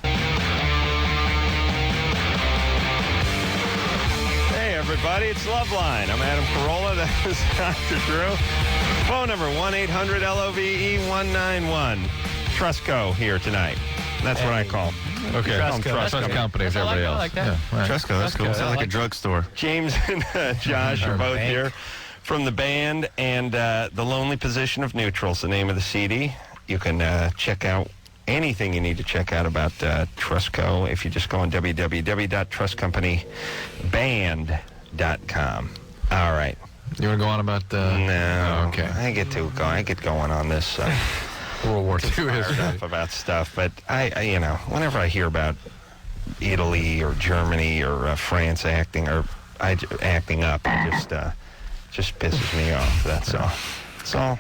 Hey, everybody. It's Loveline. I'm Adam Carolla. That was Dr. Drew. Phone number 1-800-LOVE-191. Trustco here tonight. That's what I call. Okay. Trust company as I like everybody it, I else. like that. Yeah, right. Trustco, that's cool. Trustco, I Sounds like a like drugstore. James and Josh are Or both bank. here from the band, and The Lonely Position of Neutral's the name of the CD. You can check out anything you need to check out about Trustco if you just go on www.trustcompanyband.com. All right. You want to go on about... No. Oh, okay. I get going on this World War II history. stuff about stuff, but I whenever I hear about Italy or Germany or France acting up, it just pisses me off. That's all. That's all.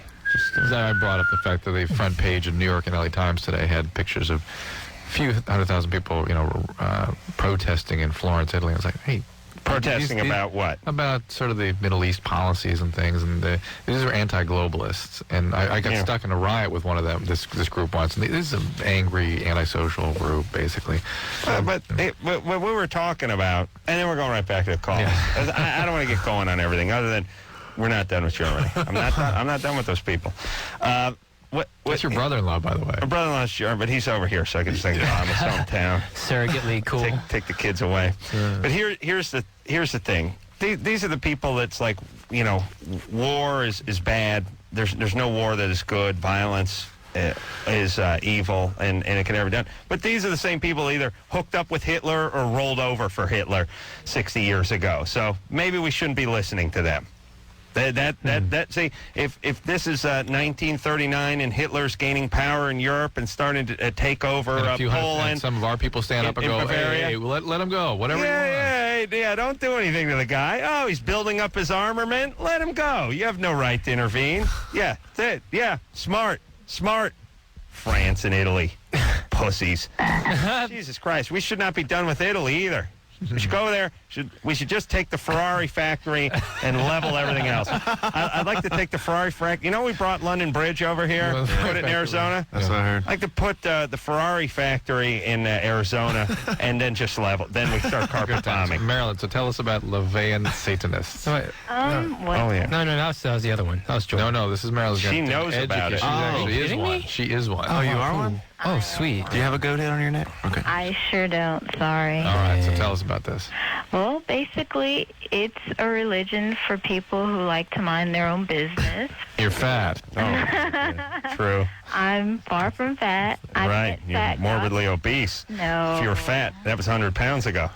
I brought up the fact that the front page of New York and LA Times today had pictures of a few 100,000 people, protesting in Florence, Italy. I was like, hey, Protesting about what? About sort of the Middle East policies and things, and these are anti-globalists. And I got stuck in a riot with one of them. This group once, and this is an angry antisocial group, basically. But what we were talking about, and then we're going right back to the call. Yeah. I don't want to get going on everything, other than we're not done with Germany. I'm not done with those people. What's your brother-in-law, by the way? My brother-in-law's German, but he's over here, so I can just think I'm his hometown. Surrogately cool. Take the kids away. But here's the thing. These are the people that's like, war is bad. There's no war that is good. Violence is evil, and it can never be done. But these are the same people either hooked up with Hitler or rolled over for Hitler 60 years ago. So maybe we shouldn't be listening to them. See, if this is 1939 and Hitler's gaining power in Europe and starting to take over Poland, and some of our people stand up and go, Bavaria. hey, let him go, whatever you want. Yeah, don't do anything to the guy. Oh, he's building up his armament. Let him go. You have no right to intervene. Yeah, that's it. Yeah, smart. France and Italy, pussies. Jesus Christ, we should not be done with Italy either. We should go there. We should just take the Ferrari factory and level everything else. I'd like to take the Ferrari factory. We brought London Bridge over here, put it in Arizona. That's what I heard. I'd like to put the Ferrari factory in Arizona and then just level. Then we start carpet bombing. Maryland, so tell us about LaVeyan Satanists. What? Oh, yeah. No, that was the other one. That was Joy. No, this is Maryland's. She knows about it. She actually is kidding one. me? She is one. Oh, you are one? Oh, sweet. Do you have a goat head on your neck? Okay. I sure don't, sorry. All right, so tell us about this. Well, basically, it's a religion for people who like to mind their own business. You're fat. True. I'm far from fat. I've Right. met You're fat morbidly obese. No. If you were fat, that was 100 pounds ago.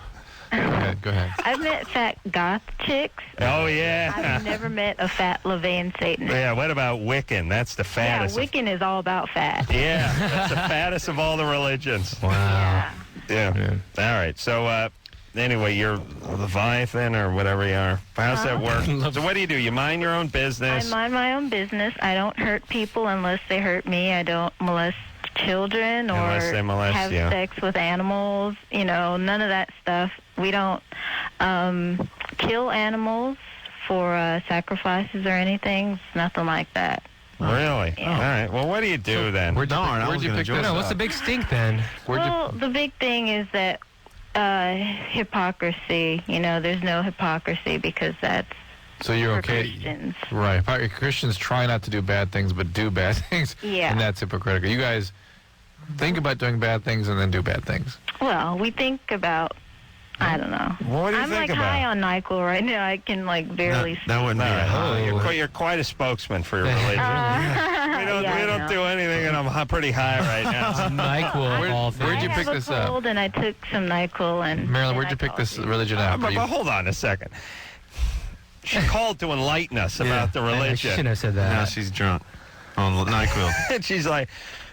Go ahead. I've met fat goth chicks. Oh, yeah. I've never met a fat Levian Satanist. Yeah, what about Wiccan? That's the Yeah, fattest. Wiccan is all about fat. Yeah, that's the fattest of all the religions. Wow. Yeah. Yeah. All right. So, anyway, you're Leviathan or whatever you are. How's that work? So what do? You mind your own I business? mind my own business. I don't hurt people unless they hurt me. I don't molest children or Unless they molest have you. sex with animals. You know, none of that stuff. We don't kill animals for sacrifices or anything. Nothing like that. Really? Yeah. All right. Well, what do you do then? Where'd you Darn, I pick, where'd was you gonna pick join this No, up? what's the big stink then? Well, the big thing is that hypocrisy. You know, there's no hypocrisy because that's So you're for okay. Christians. Right. Christians try not to do bad things, but do bad things. Yeah. And that's hypocritical. You guys think about doing bad things and then do bad things. Well, we think about, I don't know. What do you I'm think like about? high on NyQuil right now. I can like barely That wouldn't be a high. You're quite a spokesman for your religion. we don't, yeah, we I don't know. do anything, and I'm pretty high right now. NyQuil, all things. Where'd you I pick have this a up? cold and I took some NyQuil and Marilyn, and where'd I you pick called this you. religion up? But hold on a second. She called to enlighten us about the I shouldn't religion. have said that. Now she's drunk on NyQuil. And she's like,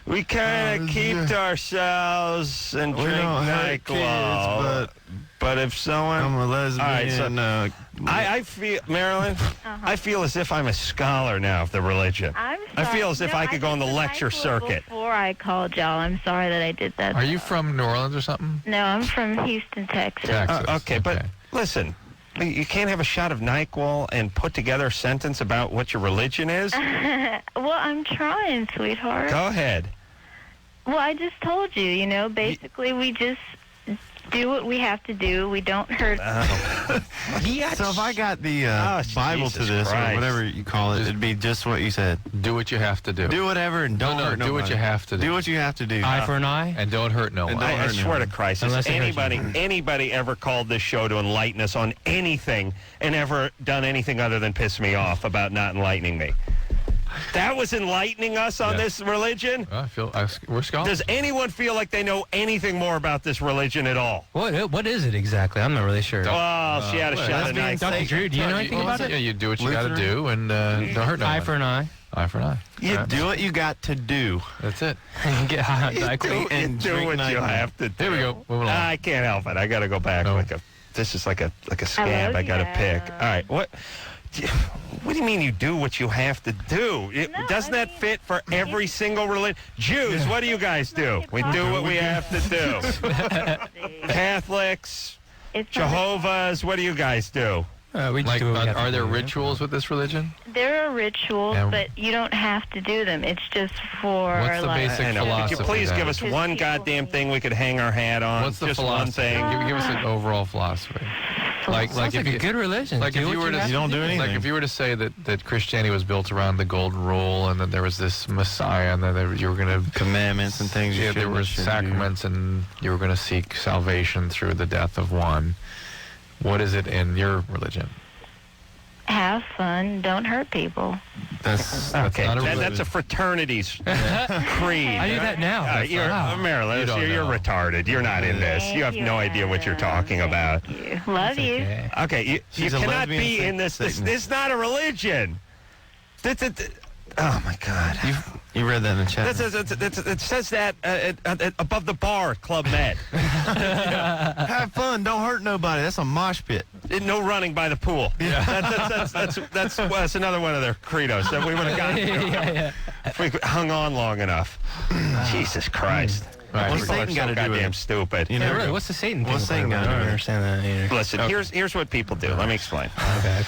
we kind of keep to ourselves and We drink don't hurt NyQuil. kids, but if someone... I'm a lesbian. All right, so I feel, Marilyn, I feel as if I'm a scholar now of the religion. I'm I sorry. feel as if No, I could go on the took lecture NyQuil circuit. Before I called y'all, I'm sorry that I did that. Are you from New Orleans or something? No, I'm from Houston, Texas. Texas. Okay, but listen, you can't have a shot of NyQuil and put together a sentence about what your religion is? Well, I'm trying, sweetheart. Go ahead. Well, I just told you, you know, basically we just do what we have to do. We don't hurt. So if I got the Oh, Bible Jesus to this, Christ. or whatever you call it, it'd be just what you said. Do what you have to do. Do whatever and don't No, hurt do nobody. what you have to do. Do what you have to do. Eye for an eye? And don't hurt no And one. don't I hurt swear to anyone. Christ, has Unless it hurts anybody ever called this show to enlighten us on anything and ever done anything other than piss me off about not enlightening me? That was enlightening us on Yeah. this religion? We're scholars. Does anyone feel like they know anything more about this religion at all? What is it exactly? I'm not really sure. Oh, she had a shot of lesbian NyQuil. Dr. Drew, do you know anything about Yeah, it? you do what you got to Lutheran? do and don't hurt no Eye one. for an eye. Eye for an eye. You Right. do what you got to do. That's it. Get high on You NyQuil. do drink what you NyQuil. have to do. Here we go. Moving along. I can't help it. I got to go back. No. This is like a scab. love I got to you. pick. All right. What do you mean you do what you have to do? No, Doesn't I that mean- fit for every single religion? Jews, what do you guys do? We do what we have to do. Catholics, It's not- Jehovah's, what do you guys do? We just Like, do what we have are to there do. rituals with this religion? There are rituals, Yeah. but you don't have to do them. It's just for What's the like, basic I know. Could you philosophy please then? give us one Because people goddamn need- thing we could hang our hat on? What's the Just philosophy? one thing. Give us an overall philosophy. Like Sounds like a good religion. Like Do if what you were to have You don't do anything. Like if you were to say that Christianity was built around the golden rule and that there was this Messiah and that you were going to Commandments and things you there should were and shouldn't do. sacraments and you were going to seek salvation through the death of one. What is it in your religion? have fun, don't hurt people. That's Okay, not a that's religion. a fraternity's creed. I do that now. You're, Wow. Marilyn, You don't you're know. retarded. You're not in this. You have no idea what you're talking about. Thank you. Love you. Okay. Okay, you She's a cannot lesbian be in this. This is not a religion. Oh, my God. you read that in the chat. It says that above the bar at Club Med. Have fun, don't hurt nobody. That's a mosh pit. No running by the pool. That's another one of their credos that we would have gotten to yeah. if we hung on long enough. Jesus Christ. Right. People Satan are so gotta do with goddamn it? stupid. You Yeah, know, really. What's the Satan thing? What's Satan about got it? to do? Understand that either. Listen, here's what people do. Let me explain. Okay.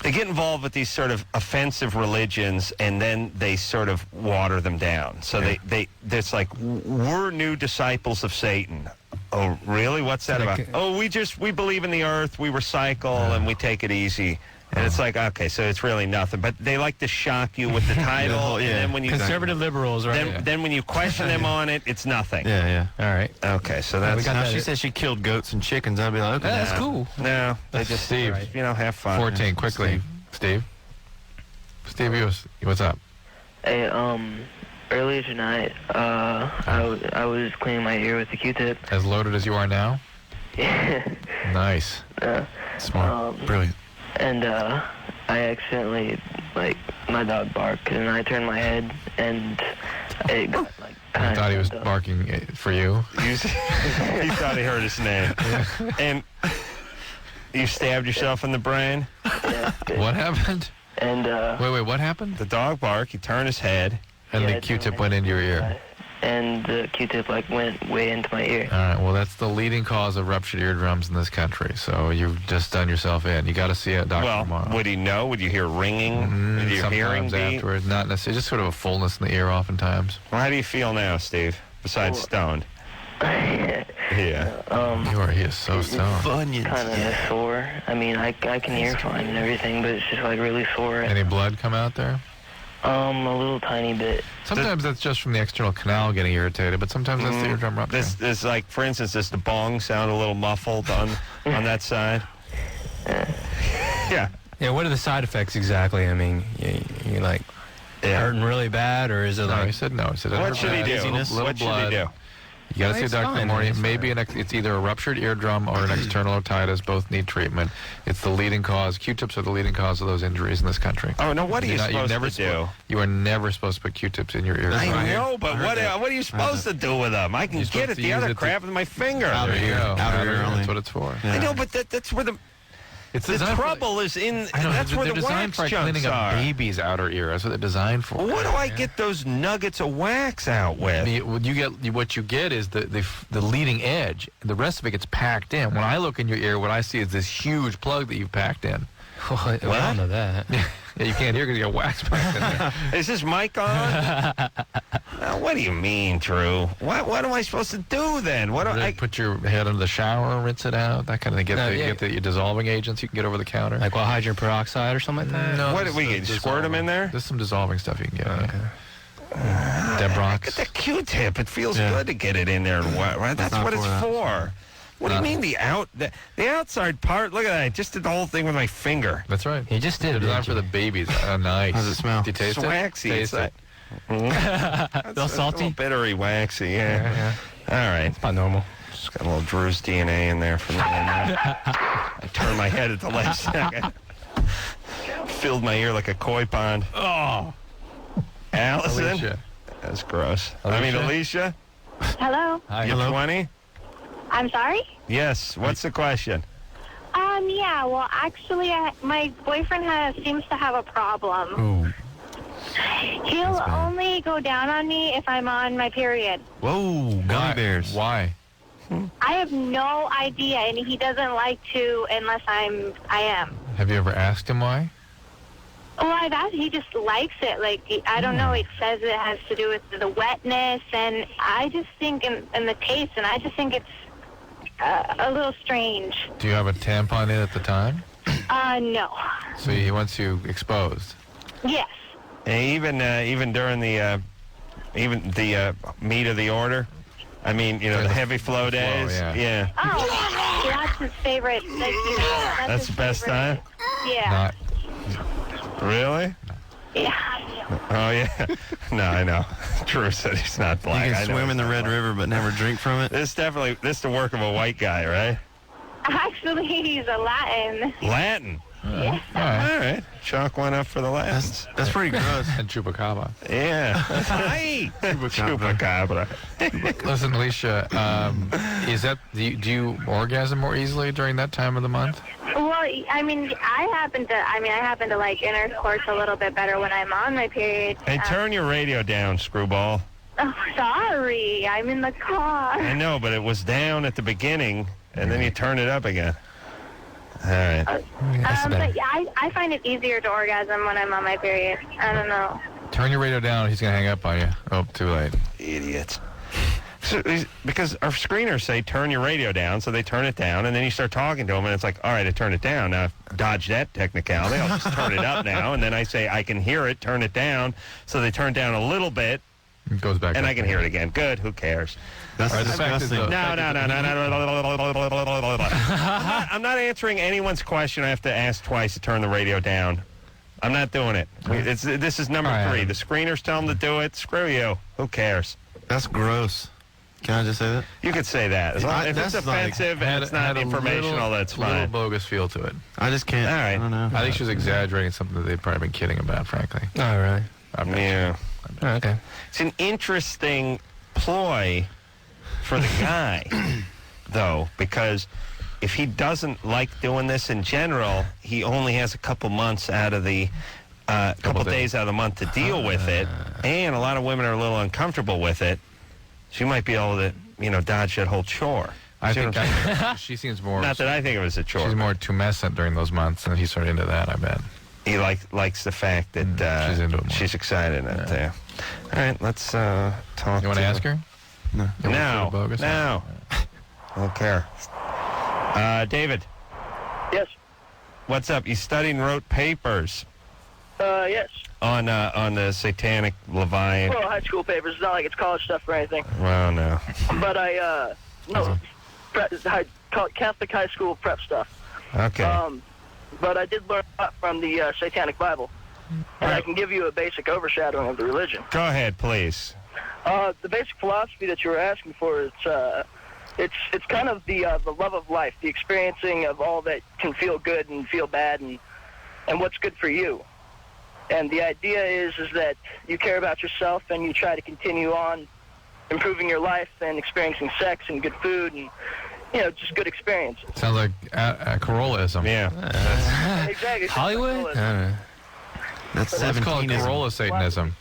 They get involved with these sort of offensive religions, and then they sort of water them down. So it's like, we're new disciples of Satan. Oh, really? What's that So about? like- Oh, we believe in the earth, we recycle, and we take it easy. And it's like, okay, so it's really nothing. But they like to shock you with the title, and then when you Conservative liberals, right? then when you question them on it, it's nothing. Yeah. All right. Okay, so that's got Now, that. she said she killed goats and chickens. I'd be like, okay. That's cool. no. They just Steve. have fun. 14, quickly. Steve? Steve, what's up? Hey, earlier tonight, I was cleaning my ear with a Q-tip. As loaded as you are now? Yeah. Nice. Smart. Brilliant. And I accidentally, my dog barked, and I turned my head, and it got, I thought he was barking for you. He thought he heard his name. And you stabbed yourself in the brain? Yeah. What happened? And, Wait, what happened? The dog barked, he turned his head. And Yeah, the Q-tip went into your ear. And the Q-tip, went way into my ear. All right, well, that's the leading cause of ruptured eardrums in this country, so you've just done yourself in. You got to see a doctor tomorrow. Would he know? Would you hear ringing? Would your hearing Sometimes be? afterwards, not necessarily, just sort of a fullness in the ear oftentimes. Well, how do you feel now, Steve, besides stoned? Yeah. He is so stoned. Kind of sore. I mean, I can hear fine and everything, but it's just, really sore. Any blood come out there? A little tiny bit. Sometimes that's just from the external canal getting irritated, but sometimes that's the eardrum rupture. This like, for instance, does the bong sound a little muffled on that side? Yeah. Yeah, what are the side effects exactly? I mean, you hurting really bad, or is it No, he said no. He said What should he do? Little What should blood. he do? You got to see a It's doctor in the fine. morning. It's Maybe it's either a ruptured eardrum or an external otitis. Both need treatment. It's the leading cause. Q-tips are the leading cause of those injuries in this country. Oh, no, what are you supposed to do? You are never supposed to put Q-tips in your ears. I know, but what are you supposed to do with them? I can You're get supposed at to the use other it to- crap with my finger. There you go. Outer ear only. That's what it's for. I know, but that's where the trouble is in. I know, That's where they're the designed wax for cleaning chunks a are. baby's outer ear. That's what they're designed for. What do I get those nuggets of wax out with? What you get is the leading edge. The rest of it gets packed in. When I look in your ear, what I see is this huge plug that you've packed in. Well, I don't know that. Yeah, you can't hear because you got wax packed in there. Is this mic on? What do you mean, Drew? What am I supposed to do then? What do I Put your head under the shower, rinse it out, that kind of thing. Get the dissolving agents you can get over the counter. Like hydrogen peroxide or something like that? No, What do we get? Squirt them in there? There's some dissolving stuff you can get. Get Debrox. the Q-tip. It feels good to get it in there and what? Right? That's not what it's for that. for. What do you mean the outside part? Look at that! I just did the whole thing with my finger. That's right. You just did They're it, designed didn't for you? the babies. Nice. How does it smell? Do you taste It's it? waxy Taste inside. it. Little salty? A little bittery, waxy. Yeah. All right. It's about normal. Just got a little Drew's DNA in there for me. I turned my head at the last second. Filled my ear like a koi pond. Oh, Allison. Alicia. That's gross. Alicia? Alicia. Hello. Hi. You're 20? I'm sorry? Yes. What's the question? Yeah, well, actually, my boyfriend seems to have a problem. Ooh. He'll only go down on me if I'm on my period. Whoa, gummy bears. Why? I have no idea, and he doesn't like to unless I am. Have you ever asked him why? Well, I've asked, he just likes it. I don't know, it says it has to do with the wetness, and I just think, and the taste, and I just think it's a little strange. Do you have a tampon in at the time? No. So he wants you exposed. Yes. And even during the meat of the order. I mean, the heavy flow days. yeah. Oh, that's his favorite. That's the best time. Yeah. Not. Really? Yeah. Oh yeah. No, I know. Drew said he's not black. You I can know swim in he's the not Red black. River but never drink from it. This is the work of a white guy, right? Actually, he's a Latin. Latin. Yeah. All right. Chalk one up for the Latins. That's pretty gross. And chupacabra. Yeah. Hi. Chupacabra. Listen, Alicia, do you orgasm more easily during that time of the month? Well, I mean, I happen to like intercourse a little bit better when I'm on my period. Hey, turn your radio down, screwball. Oh, sorry, I'm in the car. I know, but it was down at the beginning, and then you turn it up again. All right. But yeah, I find it easier to orgasm when I'm on my period. I don't know. Turn your radio down. He's going to hang up on you. Oh, too late. Idiots. Because our screeners say turn your radio down, so they turn it down, and then you start talking to them, and it's like, all right, I turn it down. Now, dodge that technicality. I'll just turn it up now, and then I say I can hear it, turn it down, so they turn down a little bit. It goes back and up I can hear it again. Good, who cares? That's disgusting. No. I'm not answering anyone's question. I have to ask twice to turn the radio down. I'm not doing it. This is number 3. The screeners tell them to do it. Screw you. Who cares? That's gross. Can I just say that? You could say that. As long, if it's offensive and it's not informational, that's fine. A little bogus feel to it. I just can't. All right. I don't know. I think she was exaggerating something that they've probably been kidding about, frankly. Oh, really? Yeah. Oh, okay. It's an interesting ploy for the guy, though, because if he doesn't like doing this in general, he only has a couple months out of the couple days out of the month to deal with it, and a lot of women are a little uncomfortable with it. She might be able to, dodge that whole chore. I think she seems more. Not that I think it was a chore. She's more tumescent during those months, and he's sort of into that, I bet. He likes the fact that she's into it more. She's excited in it. Yeah. All right, let's talk. You want to ask her? No. No. I don't care. David. Yes. What's up? You studied and wrote papers. Yes. On the satanic Loveline. Well, high school papers. It's not like it's college stuff or anything. Well, no. But I Catholic high school prep stuff. Okay. But I did learn a lot from the Satanic Bible, and I can give you a basic overshadowing of the religion. Go ahead, please. The basic philosophy that you were asking for is it's kind of the love of life, the experiencing of all that can feel good and feel bad, and what's good for you. And the idea is that you care about yourself and you try to continue on improving your life and experiencing sex and good food and, just good experiences. Sounds like Carollism. Yeah. Exactly. Hollywood? That's Let's call it Carolla Satanism.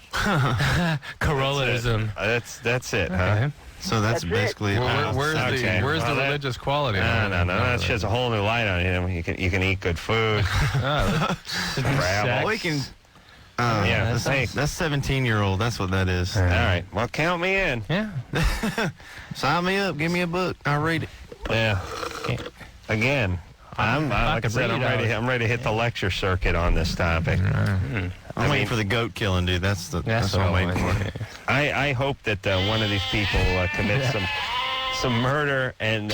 Carollism. That's it, huh? Okay. So that's basically. Where's the religious quality? No. That sheds a whole new light on him. You can eat good food. Travel. We can. Yeah, that's 17-year-old. That's what that is. All right. Well, count me in. Yeah. Sign me up. Give me a book. I'll read it. Yeah. Again, I'm like I said, I'm ready to hit the lecture circuit on this topic. I'm waiting for the goat killing, dude. That's what I'm waiting for. I hope that one of these people commits some murder and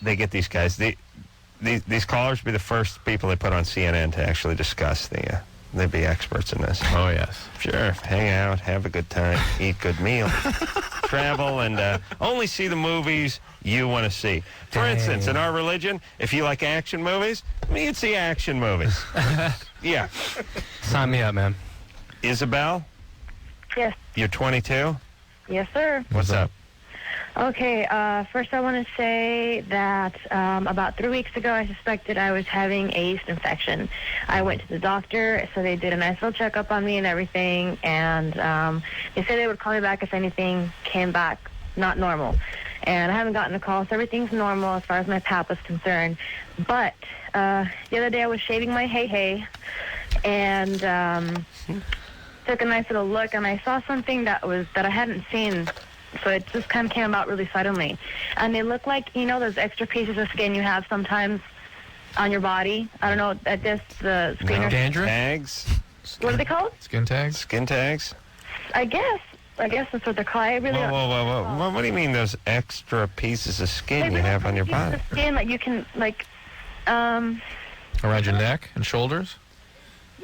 they get these guys. These callers be the first people they put on CNN to actually discuss they'd be experts in this. Oh, yes. Sure. Hang out, have a good time, eat good meals, travel, and only see the movies you want to see. For instance, in our religion, if you like action movies, you'd see action movies. Yeah. Sign me up, man. Isabel? Yes. You're 22? Yes, sir. What's up? Okay, first I want to say that about 3 weeks ago I suspected I was having a yeast infection. I went to the doctor, so they did a nice little checkup on me and everything, and they said they would call me back if anything came back not normal. And I haven't gotten a call, so everything's normal as far as my pap was concerned. But the other day I was shaving my hay and took a nice little look, and I saw something that I hadn't seen. So it just kind of came about really suddenly. And they look like, those extra pieces of skin you have sometimes on your body. I don't know, the screener. Dandruff? Tags? What are they called? Skin tags? Skin tags? I guess that's what they're called. I really Whoa. What do you mean those extra pieces of skin you have on your body? Pieces of skin that you can, Around your neck and shoulders?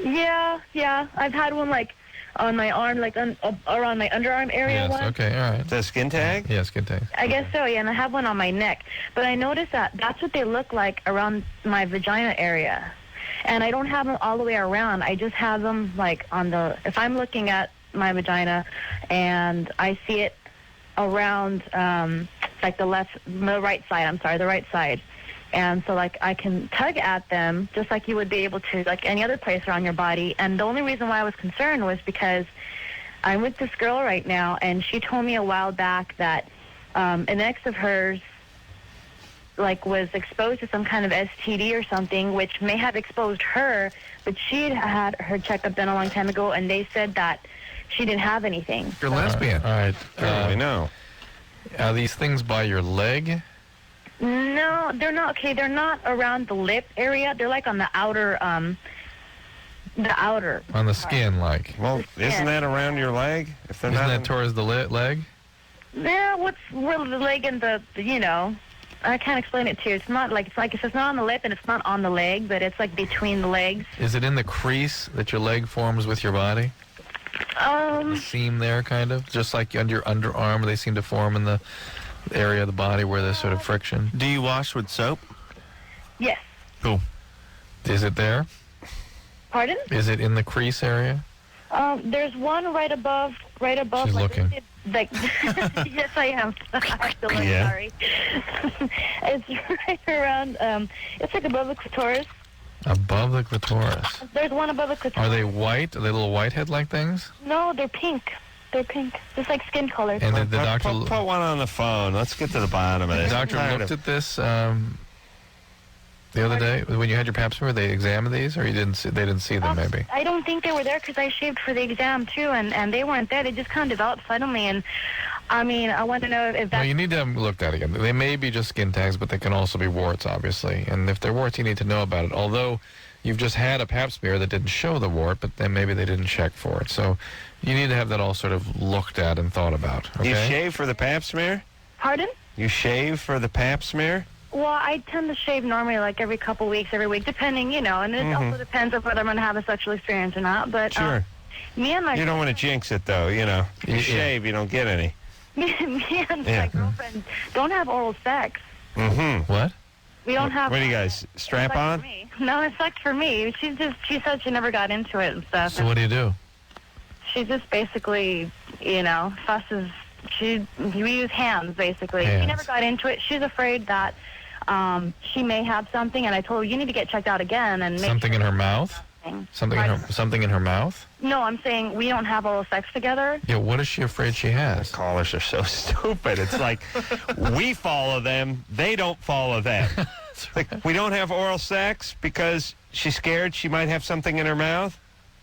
Yeah. I've had one, on my arm, around my underarm area. Yes, one. okay, all right. The skin tag? Yeah, skin tag. I guess so, yeah, and I have one on my neck. But I noticed that's what they look like around my vagina area. And I don't have them all the way around. I just have them, if I'm looking at my vagina and I see it around, the right side. And so, I can tug at them just like you would be able to, any other place around your body. And the only reason why I was concerned was because I'm with this girl right now, and she told me a while back that an ex of hers, was exposed to some kind of STD or something, which may have exposed her, but she had her checkup done a long time ago, and they said that she didn't have anything. You're lesbian. All right. I know. Are these things by your leg? No, they're not. Okay, they're not around the lip area. They're like on the outer, the outer. On the skin, like. Well, isn't that around your leg? If they're Isn't not that towards the leg? Yeah, what's really the leg and the I can't explain it to you. It's like if it's not on the lip and it's not on the leg, but it's like between the legs. Is it in the crease that your leg forms with your body? The seam there, kind of? Just like on your underarm, they seem to form in the area of the body where there's sort of friction. Do you wash with soap? Yes. Cool. Is it there? Pardon? Is it in the crease area? There's one right above. She's looking. Yes, I am. I'm still sorry. It's right around. It's like above the clitoris. Above the clitoris. There's one above the clitoris. Are they white? Are they little whitehead-like things? No, they're pink. They're pink. Just like skin color. And the doctor put one on the phone. Let's get to the bottom of this. The doctor looked at this the other day when you had your pap smear. They examined these, or they didn't see them maybe. I don't think they were there because I shaved for the exam too, and they weren't there. They just kind of developed suddenly, and I mean, I want to know if that's... No, you need to have them looked at again. They may be just skin tags, but they can also be warts, obviously. And if they're warts, you need to know about it. Although you've just had a pap smear that didn't show the wart, but then maybe they didn't check for it. So you need to have that all sort of looked at and thought about. Okay? You shave for the pap smear? Pardon? You shave for the pap smear? Well, I tend to shave normally like every couple weeks, every week, depending, and it also depends on whether I'm going to have a sexual experience or not. But sure. Me and my You don't want to jinx it, though, You shave, you don't get any. Me and my girlfriend don't have oral sex. Mm-hmm. What? We don't have... What do you guys, strap on? No, it sucked for me. She said she never got into it and stuff. So what do you do? She just basically, fusses. We use hands, basically. Hands. She never got into it. She's afraid that she may have something, and I told her, you need to get checked out again. And make Something sure in her mouth? Something in her mouth? No, I'm saying we don't have oral sex together. Yeah, what is she afraid she has? Callers are so stupid. It's like we follow them, they don't follow them. Like, we don't have oral sex because she's scared she might have something in her mouth.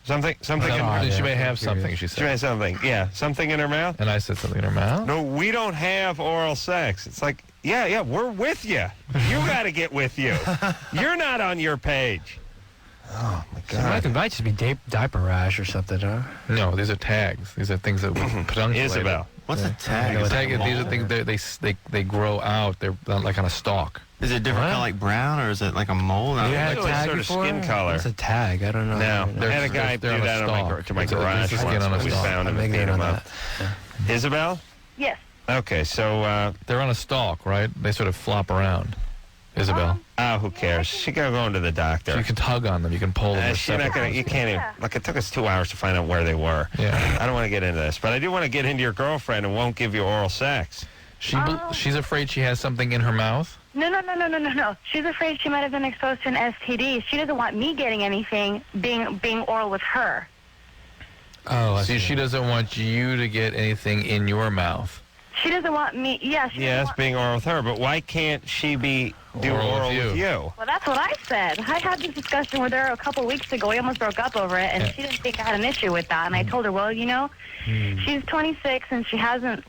Something. She may have something, she said. She may have something. Yeah, something in her mouth. And I said something in her mouth? No, we don't have oral sex. It's like, yeah, we're with you. You got to get with you. You're not on your page. Oh, my God. It might just be diaper rash or something, huh? No, these are tags. These are things that punctuate. Isabel. What's a tag? These are things they grow out. They're like on a stalk. Is it different kind of like brown, or is it like a mole? You had a tag sort of before? skin color. It's a tag. I don't know. No, I had a guy do that to my garage It's a skin once. on a We stalk. found him and beat him up. Isabel? Yes. Okay, so... they're on a stalk, right? They sort of flop around. Isabel? Who cares? She got to go into the doctor. So you can tug on them. You can pull them. She's not gonna. You can't even. Like, it took us 2 hours to find out where they were. Yeah. I don't want to get into this, but I do want to get into your girlfriend and won't give you oral sex. She's afraid she has something in her mouth? No. She's afraid she might have been exposed to an STD. She doesn't want me getting anything being oral with her. Oh, I See, she doesn't want you to get anything in your mouth. She doesn't want me. Yeah, Yes, being oral with her, but why can't she do oral with you? Well, that's what I said. I had this discussion with her a couple weeks ago. We almost broke up over it, and she didn't think I had an issue with that. And I told her, well, she's 26 and she hasn't.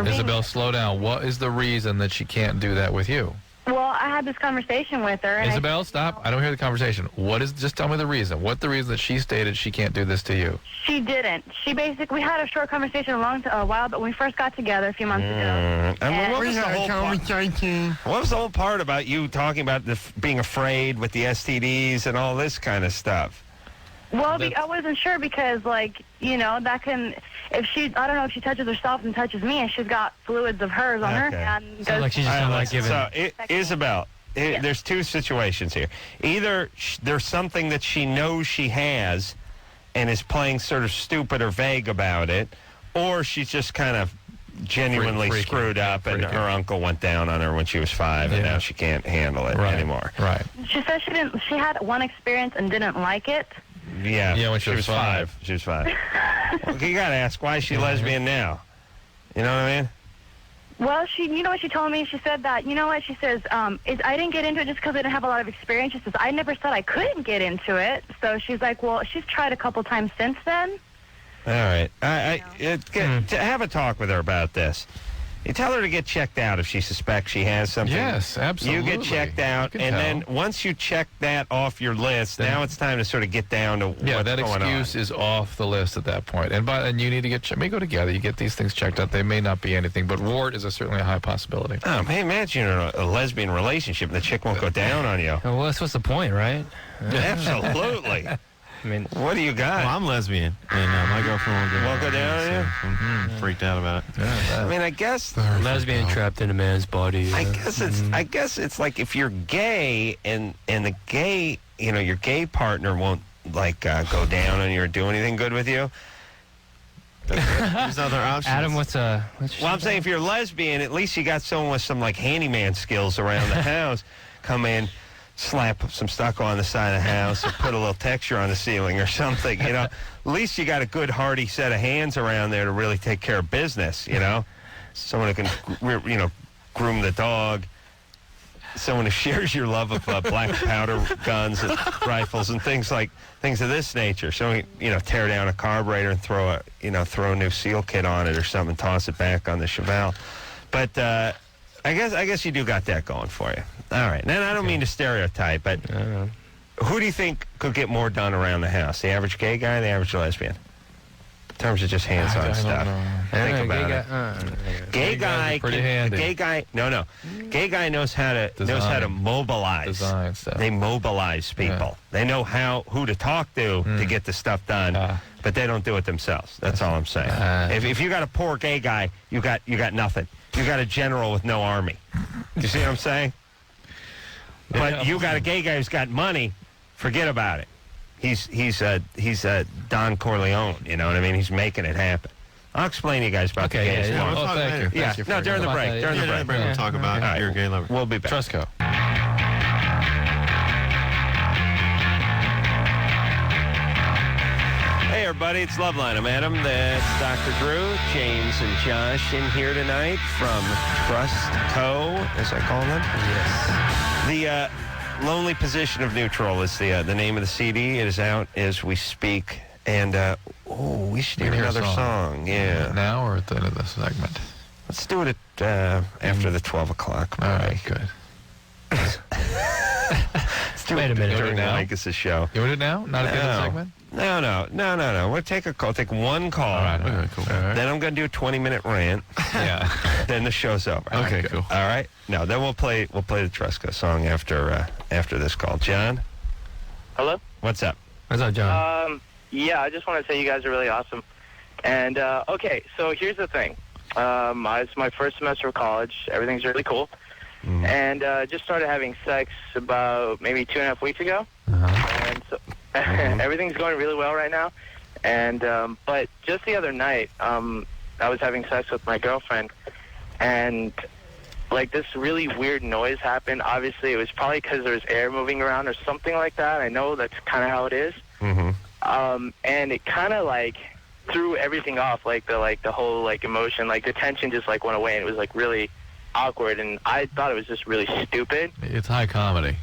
Isabel, slow down. What is the reason that she can't do that with you? Well, I had this conversation with her. And Isabel, stop. I don't hear the conversation. Just tell me the reason. What's the reason that she stated she can't do this to you? She didn't. We had a short conversation a while, but when we first got together a few months ago. What was the whole part about you talking about being afraid with the STDs and all this kind of stuff? Well, I wasn't sure because, that can, I don't know if she touches herself and touches me, and she's got fluids of hers on her hand. Sounds like she's just not like giving. So, Isabel, there's two situations here. Either there's something that she knows she has and is playing sort of stupid or vague about it, or she's just kind of genuinely screwed up, and her uncle went down on her when she was 5, and now she can't handle it anymore. Right. She said she had one experience and didn't like it. Yeah, when she was 5. She was 5. Well, you got to ask, why is she lesbian now? You know what I mean? Well, you know what she told me? She said that, she says, I didn't get into it just because I didn't have a lot of experience. She says, I never said I couldn't get into it. So she's like, well, she's tried a couple times since then. All right. To have a talk with her about this. You tell her to get checked out if she suspects she has something. Yes, absolutely. You get checked out, You and can then tell. once you check that off your list, now it's time to sort of get down to what's that going on. excuse is off the list at that point. And you need to get may go together. You get these things checked out. They may not be anything, but wart is certainly a high possibility. Oh, man, imagine you're in a lesbian relationship and the chick won't go down on you. Well, that's what's the point, right? Absolutely. I mean, what do you got? Well, I'm lesbian, and my girlfriend won't go down on you. I'm freaked out about it. I mean, I guess lesbian trapped in a man's body. I guess it's like if you're gay and the gay, your gay partner won't go down on you or do anything good with you. There's other options. Adam, what's Well, I'm saying if you're lesbian, at least you got someone with some handyman skills around the house. Come in, slap some stucco on the side of the house, or put a little texture on the ceiling or something. At least you got a good, hearty set of hands around there to really take care of business. Someone who can, groom the dog. Someone who shares your love of black powder guns and rifles and things of this nature. So tear down a carburetor and throw a new seal kit on it or something, toss it back on the Chevelle. But I guess you do got that going for you. All right. Now I don't mean to stereotype, but who do you think could get more done around the house? The average gay guy or the average lesbian? In terms of just hands-on stuff. Think about it. Gay guy, no. Gay guy knows how to mobilize. Design stuff. They mobilize people. Yeah. They know who to talk to get the stuff done, but they don't do it themselves. That's all I'm saying. If you got a poor gay guy, you got nothing. You got a general with no army. You see what I'm saying? But you got a gay guy who's got money. Forget about it. He's Don Corleone, you know what I mean? He's making it happen. I'll explain to you guys about the gays. Thank you. Yeah, no, during the break. During the break. We'll talk about your gay lover. We'll be back. Trusco. Hey, everybody, it's Loveline. I'm Adam. That's Dr. Drew, James, and Josh in here tonight from Trustco, as I call them. Yes. The Lonely Position of Neutral is the name of the CD. It is out as we speak. And, we should hear another song. Yeah. Now or at the end of the segment? Let's do it after the 12 o'clock break. All right, good. Let's do Wait a minute. during the now? Vegas' show. You want it now? Not at the end of the segment? No. We'll take a call. Take one call. All right, okay, cool. Then I'm going to do a 20-minute rant. Yeah. Then the show's over. Okay, cool. All right. No, then we'll play the Trusco song after this call. John? Hello? What's up? What's up, John? Yeah, I just want to say you guys are really awesome. And, okay, so here's the thing. It's my first semester of college. Everything's really cool. And just started having sex about maybe 2.5 weeks ago. And so everything's going really well right now. And but just the other night, I was having sex with my girlfriend, and this really weird noise happened. Obviously, it was probably because there was air moving around or something like that. I know that's kind of how it is. And it kind of threw everything off, the whole emotion, the tension just went away, and it was really awkward, and I thought it was just really stupid. It's high comedy.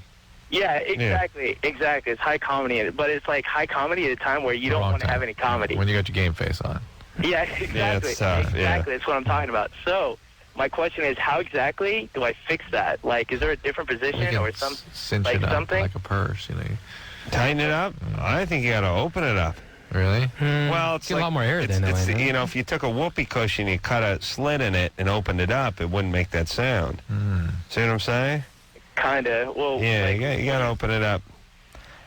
Yeah, exactly. It's high comedy, but it's high comedy at a time where you don't want to have any comedy. When you got your game face on. Yeah, exactly. Yeah, it's tough. Exactly. That's what I'm talking about. So, my question is, how exactly do I fix that? Is there a different position or some cinch it up something? like a purse, Tighten it up? I think you got to open it up. Really? Well, it's Get a lot more air then. If you took a whoopee cushion, you cut a slit in it and opened it up, it wouldn't make that sound. See what I'm saying? Kinda. Well. Yeah, you got to open it up.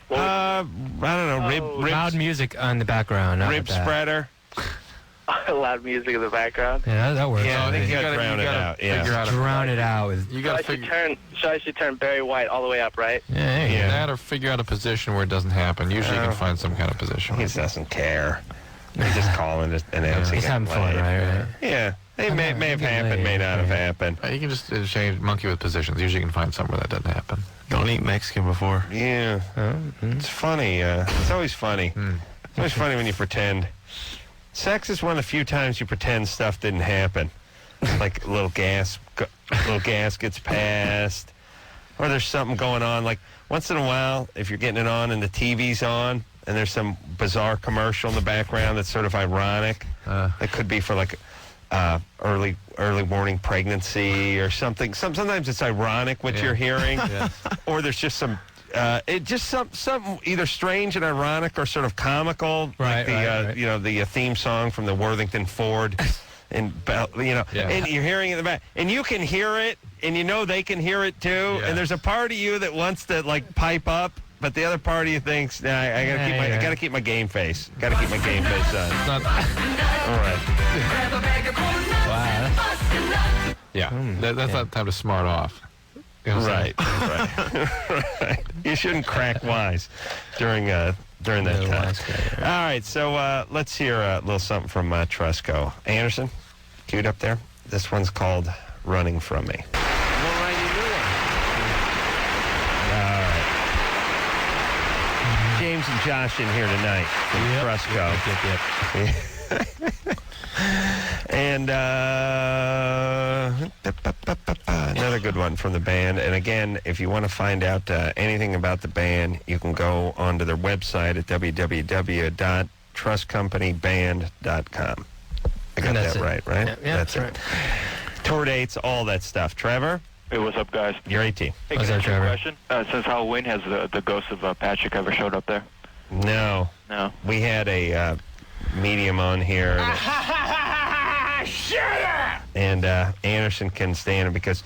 I don't know. Rib Loud music on the background. Rib spreader. Loud music in the background. Yeah, that works. Yeah, I think you got to drown it out. Yeah. Drown it out with. You got to figure. So I should turn Barry White all the way up, right? Yeah. That or figure out a position where it doesn't happen. Usually, you can find some kind of position. He doesn't care. He's just calling it announcing. He's having fun, right? Yeah. It may have happened, may not have happened. You can just change monkey with positions. Usually, you can find somewhere that doesn't happen. Don't eat Mexican before. Yeah. It's funny. It's always funny. It's always funny when you pretend. Sex is one of the few times you pretend stuff didn't happen. Like a little gas gets passed, or there's something going on. Like once in a while, if you're getting it on and the TV's on, and there's some bizarre commercial in the background that's sort of ironic. That could be for early morning pregnancy or something. Sometimes it's ironic what you're hearing, or there's just some something either strange and ironic or sort of comical, like the theme song from the Worthington Ford. And and you're hearing it in the back, and you can hear it, and you know they can hear it too. And there's a part of you that wants to like pipe up, but the other part of you thinks, nah, I gotta keep my game face. Gotta keep my game face on. All right. Wow. Yeah, that's not time to smart off. You know what I'm saying? Right. You shouldn't crack wise during that time. All right, so let's hear a little something from Trusco. Anderson, queued up there. This one's called "Running From Me." All right. James and Josh in here tonight from Trusco. Yep. And another good one from the band. And again, if you want to find out anything about the band, you can go onto their website at www.trustcompanyband.com. I got that right? Yeah, that's right. Tour dates, all that stuff. Trevor? Hey, what's up, guys? You're 18. Hey, can I ask you a question? Since Halloween, has the ghost of Patrick ever showed up there? No. We had a medium on here. Shut up! And Anderson can stand it because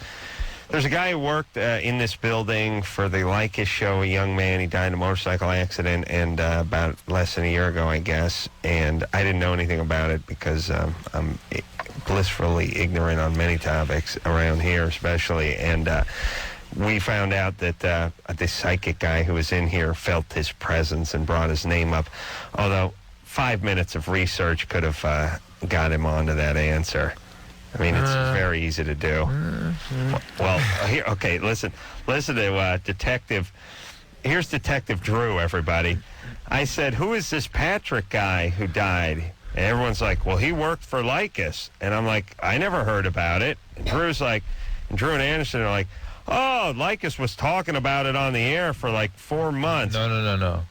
there's a guy who worked in this building for the Lycus show, a young man. He died in a motorcycle accident and about less than a year ago, I guess. And I didn't know anything about it because I'm blissfully ignorant on many topics around here, especially. And we found out that this psychic guy who was in here felt his presence and brought his name up, although 5 minutes of research could have got him onto that answer. I mean, it's very easy to do. Well, here, okay, listen to Detective. Here's Detective Drew, everybody. I said, who is this Patrick guy who died? And everyone's like, well, he worked for Lycus. And I'm like, I never heard about it. And Drew's like, and Drew and Anderson are like, oh, Lycus was talking about it on the air for like 4 months. No.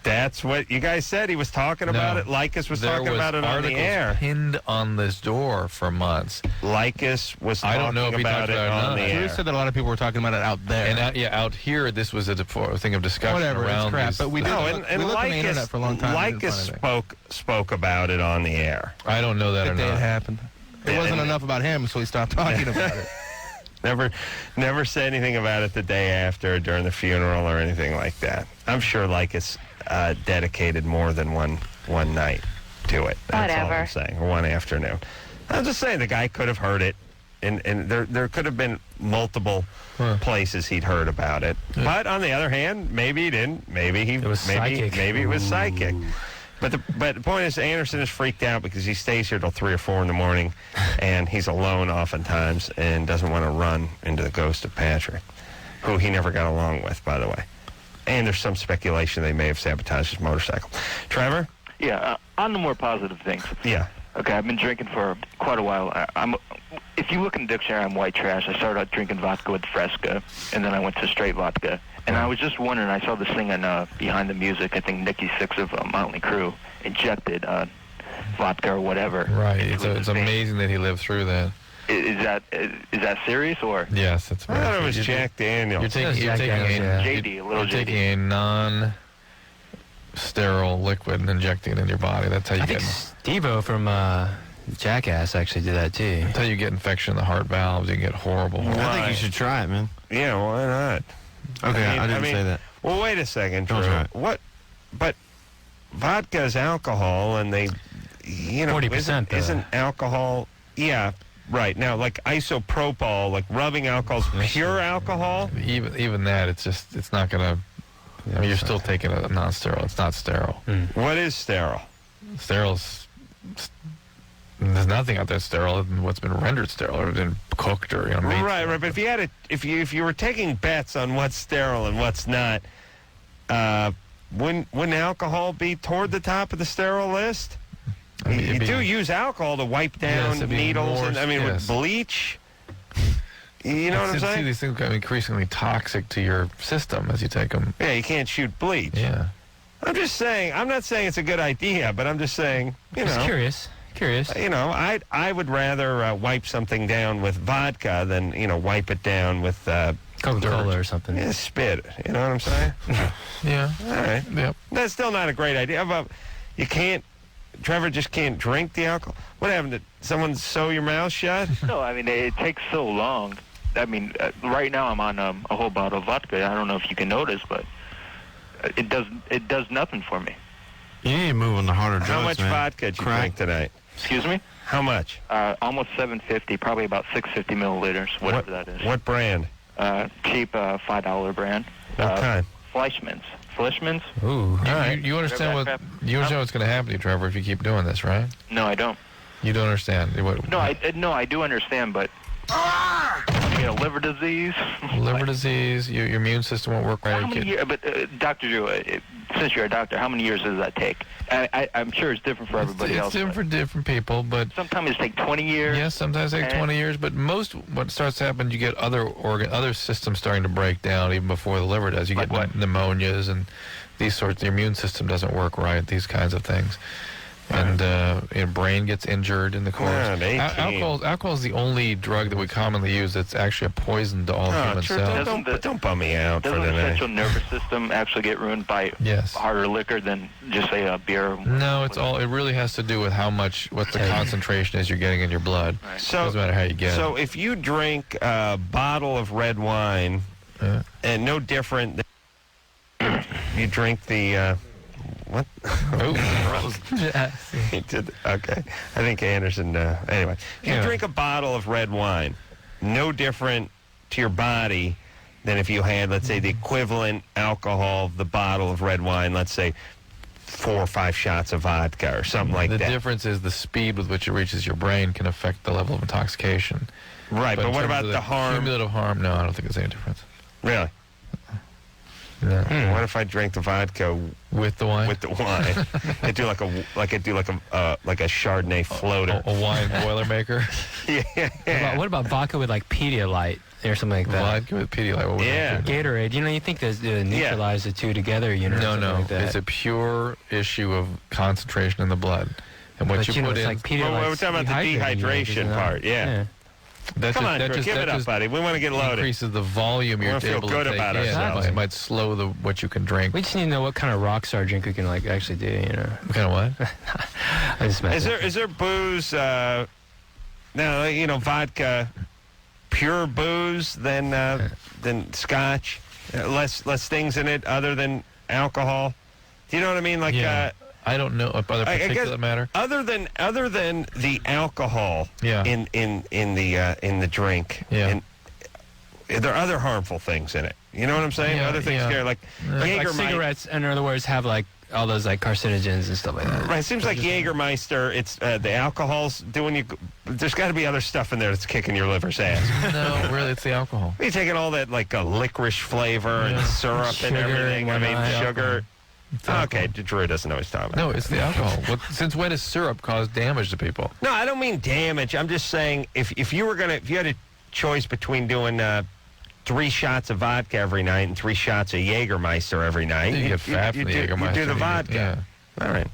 That's what you guys said. He was talking about it. Lycus was talking about it on the air. Pinned on this door for months. Lycus was talking about it on the air. You said that a lot of people were talking about it out there. And out here, this was a thing of discussion. Whatever, around it's crap. these, But we did. And we looked on the internet for a long time. Lycus spoke about it on the air. I don't know that or the day not. it happened. It wasn't enough about him, so he stopped talking about it. Never said anything about it the day after, during the funeral, or anything like that. I'm sure Lycus dedicated more than one night to it. That's all I'm saying, or one afternoon. I'm just saying the guy could have heard it, and there could have been multiple places he'd heard about it. But on the other hand, maybe he didn't. Maybe it was psychic. Maybe it was psychic. But the point is, Anderson is freaked out because he stays here till 3 or 4 in the morning, and he's alone oftentimes and doesn't want to run into the ghost of Patrick, who he never got along with, by the way. And there's some speculation they may have sabotaged his motorcycle. Trevor? Yeah, on the more positive things. Yeah. Okay, I've been drinking for quite a while. If you look in the dictionary, I'm white trash. I started out drinking vodka with Fresca, and then I went to straight vodka. And I was just wondering, I saw this thing on Behind the Music, I think Nikki Sixx of Motley Crue injected vodka or whatever. Right, it's amazing that he lived through that. Is that serious, or? Yes, it's. I thought it was Jack Daniels. You're taking JD, a little JD. A non-sterile liquid and injecting it in your body. That's how you get. Steve-O from Jackass actually did that too. That's how you get infection in the heart valves. You get horrible. I think you should try it, man. Yeah, why not? Okay, I didn't say that. Well, wait a second, Drew. What? But vodka is alcohol, and they, 40%. Isn't alcohol? Yeah. Right. Now, like isopropyl, like rubbing alcohol, pure alcohol? Even that, it's not going to, you're still taking a non-sterile. It's not sterile. What is sterile? Sterile there's nothing out there sterile than what's been rendered sterile or been cooked or, made. Right. But if you were taking bets on what's sterile and what's not, wouldn't alcohol be toward the top of the sterile list? You do use alcohol to wipe down needles, with bleach. You know what I'm saying? See, these things become increasingly toxic to your system as you take them. Yeah, you can't shoot bleach. Yeah. I'm just saying, I'm not saying it's a good idea, but I'm just saying, Just curious. Curious. I would rather wipe something down with vodka than wipe it down with Coca-Cola or something. Yeah, spit. You know what I'm saying? Yeah. All right. Yep. That's still not a great idea. You can't. Trevor just can't drink the alcohol. What happened? Did someone sew your mouth shut? No, I mean, it takes so long. I mean, right now I'm on a whole bottle of vodka. I don't know if you can notice, but it does nothing for me. You need to move on the harder drugs, How much man. vodka did you drink tonight? Excuse me? How much? Almost 750, probably about 650 milliliters, whatever that is. What brand? Cheap $5 brand. What kind? Fleischmann's. Ooh. You understand what's going to happen to you, Trevor, if you keep doing this, right? No, I don't. You don't understand. No, I do understand, but liver disease. Liver disease. Your immune system won't work right. How many years? But Dr. Drew, since you're a doctor, how many years does that take? I'm sure it's different for everybody else. It's different for different people, but sometimes it takes 20 years. Yes, sometimes it takes 20 years, but what starts to happen, you get other systems starting to break down even before the liver does. You get pneumonias and these sorts. Your immune system doesn't work right. These kinds of things. And your brain gets injured in the course. Alcohol is the only drug that we commonly use that's actually a poison to all human cells. Don't bum me out for Doesn't the the night. central nervous system actually get ruined by harder liquor than just say a beer? No, it really has to do with what the concentration is you're getting in your blood. So, doesn't matter how you get it. So if you drink a bottle of red wine, and no different than you drink the what? He did. Okay. I think Anderson. Anyway, if you drink a bottle of red wine, no different to your body than if you had, let's say, the equivalent alcohol of the bottle of red wine. Let's say 4 or 5 shots of vodka or something like that. The difference is the speed with which it reaches your brain can affect the level of intoxication. Right, but what about the harm? Cumulative harm? No, I don't think there's any difference. Really? Yeah. What if I drank the vodka with the wine? With the wine, I do like a Chardonnay floater, a wine boilermaker. Yeah. What about vodka with like Pedialyte or something like that? Vodka with Pedialyte. What would that do? Gatorade. You think that neutralize the two together? No. Like that. It's a pure issue of concentration in the blood, and what you put in. Like we're talking about the dehydration part. Yeah. Come on, Drew, give it up, buddy. We want to get loaded. Increases the volume you're able to take in. Feel good about ourselves. It might slow what you can drink. We just need to know what kind of rockstar drink we can actually do. What kind of what? I just is there booze? Now vodka, pure booze than scotch. Less things in it other than alcohol. Do you know what I mean? I don't know other particulate matter. Other than the alcohol in the drink. Yeah. And there are other harmful things in it. You know what I'm saying? Other things scare like cigarettes, in other words, have all those carcinogens and stuff like that. Right. It seems like Jägermeister. It's the alcohol's doing you. There's got to be other stuff in there that's kicking your liver's ass. No, really, it's the alcohol. You're taking all that licorice flavor and syrup and everything. I mean, sugar. Okay, Drew doesn't know what he's talking about. No, it's the alcohol. Since when does syrup cause damage to people? No, I don't mean damage. I'm just saying if you had a choice between doing 3 shots of vodka every night and 3 shots of Jägermeister every night, you get fat from the Jägermeister. You do the vodka. Yeah. All right.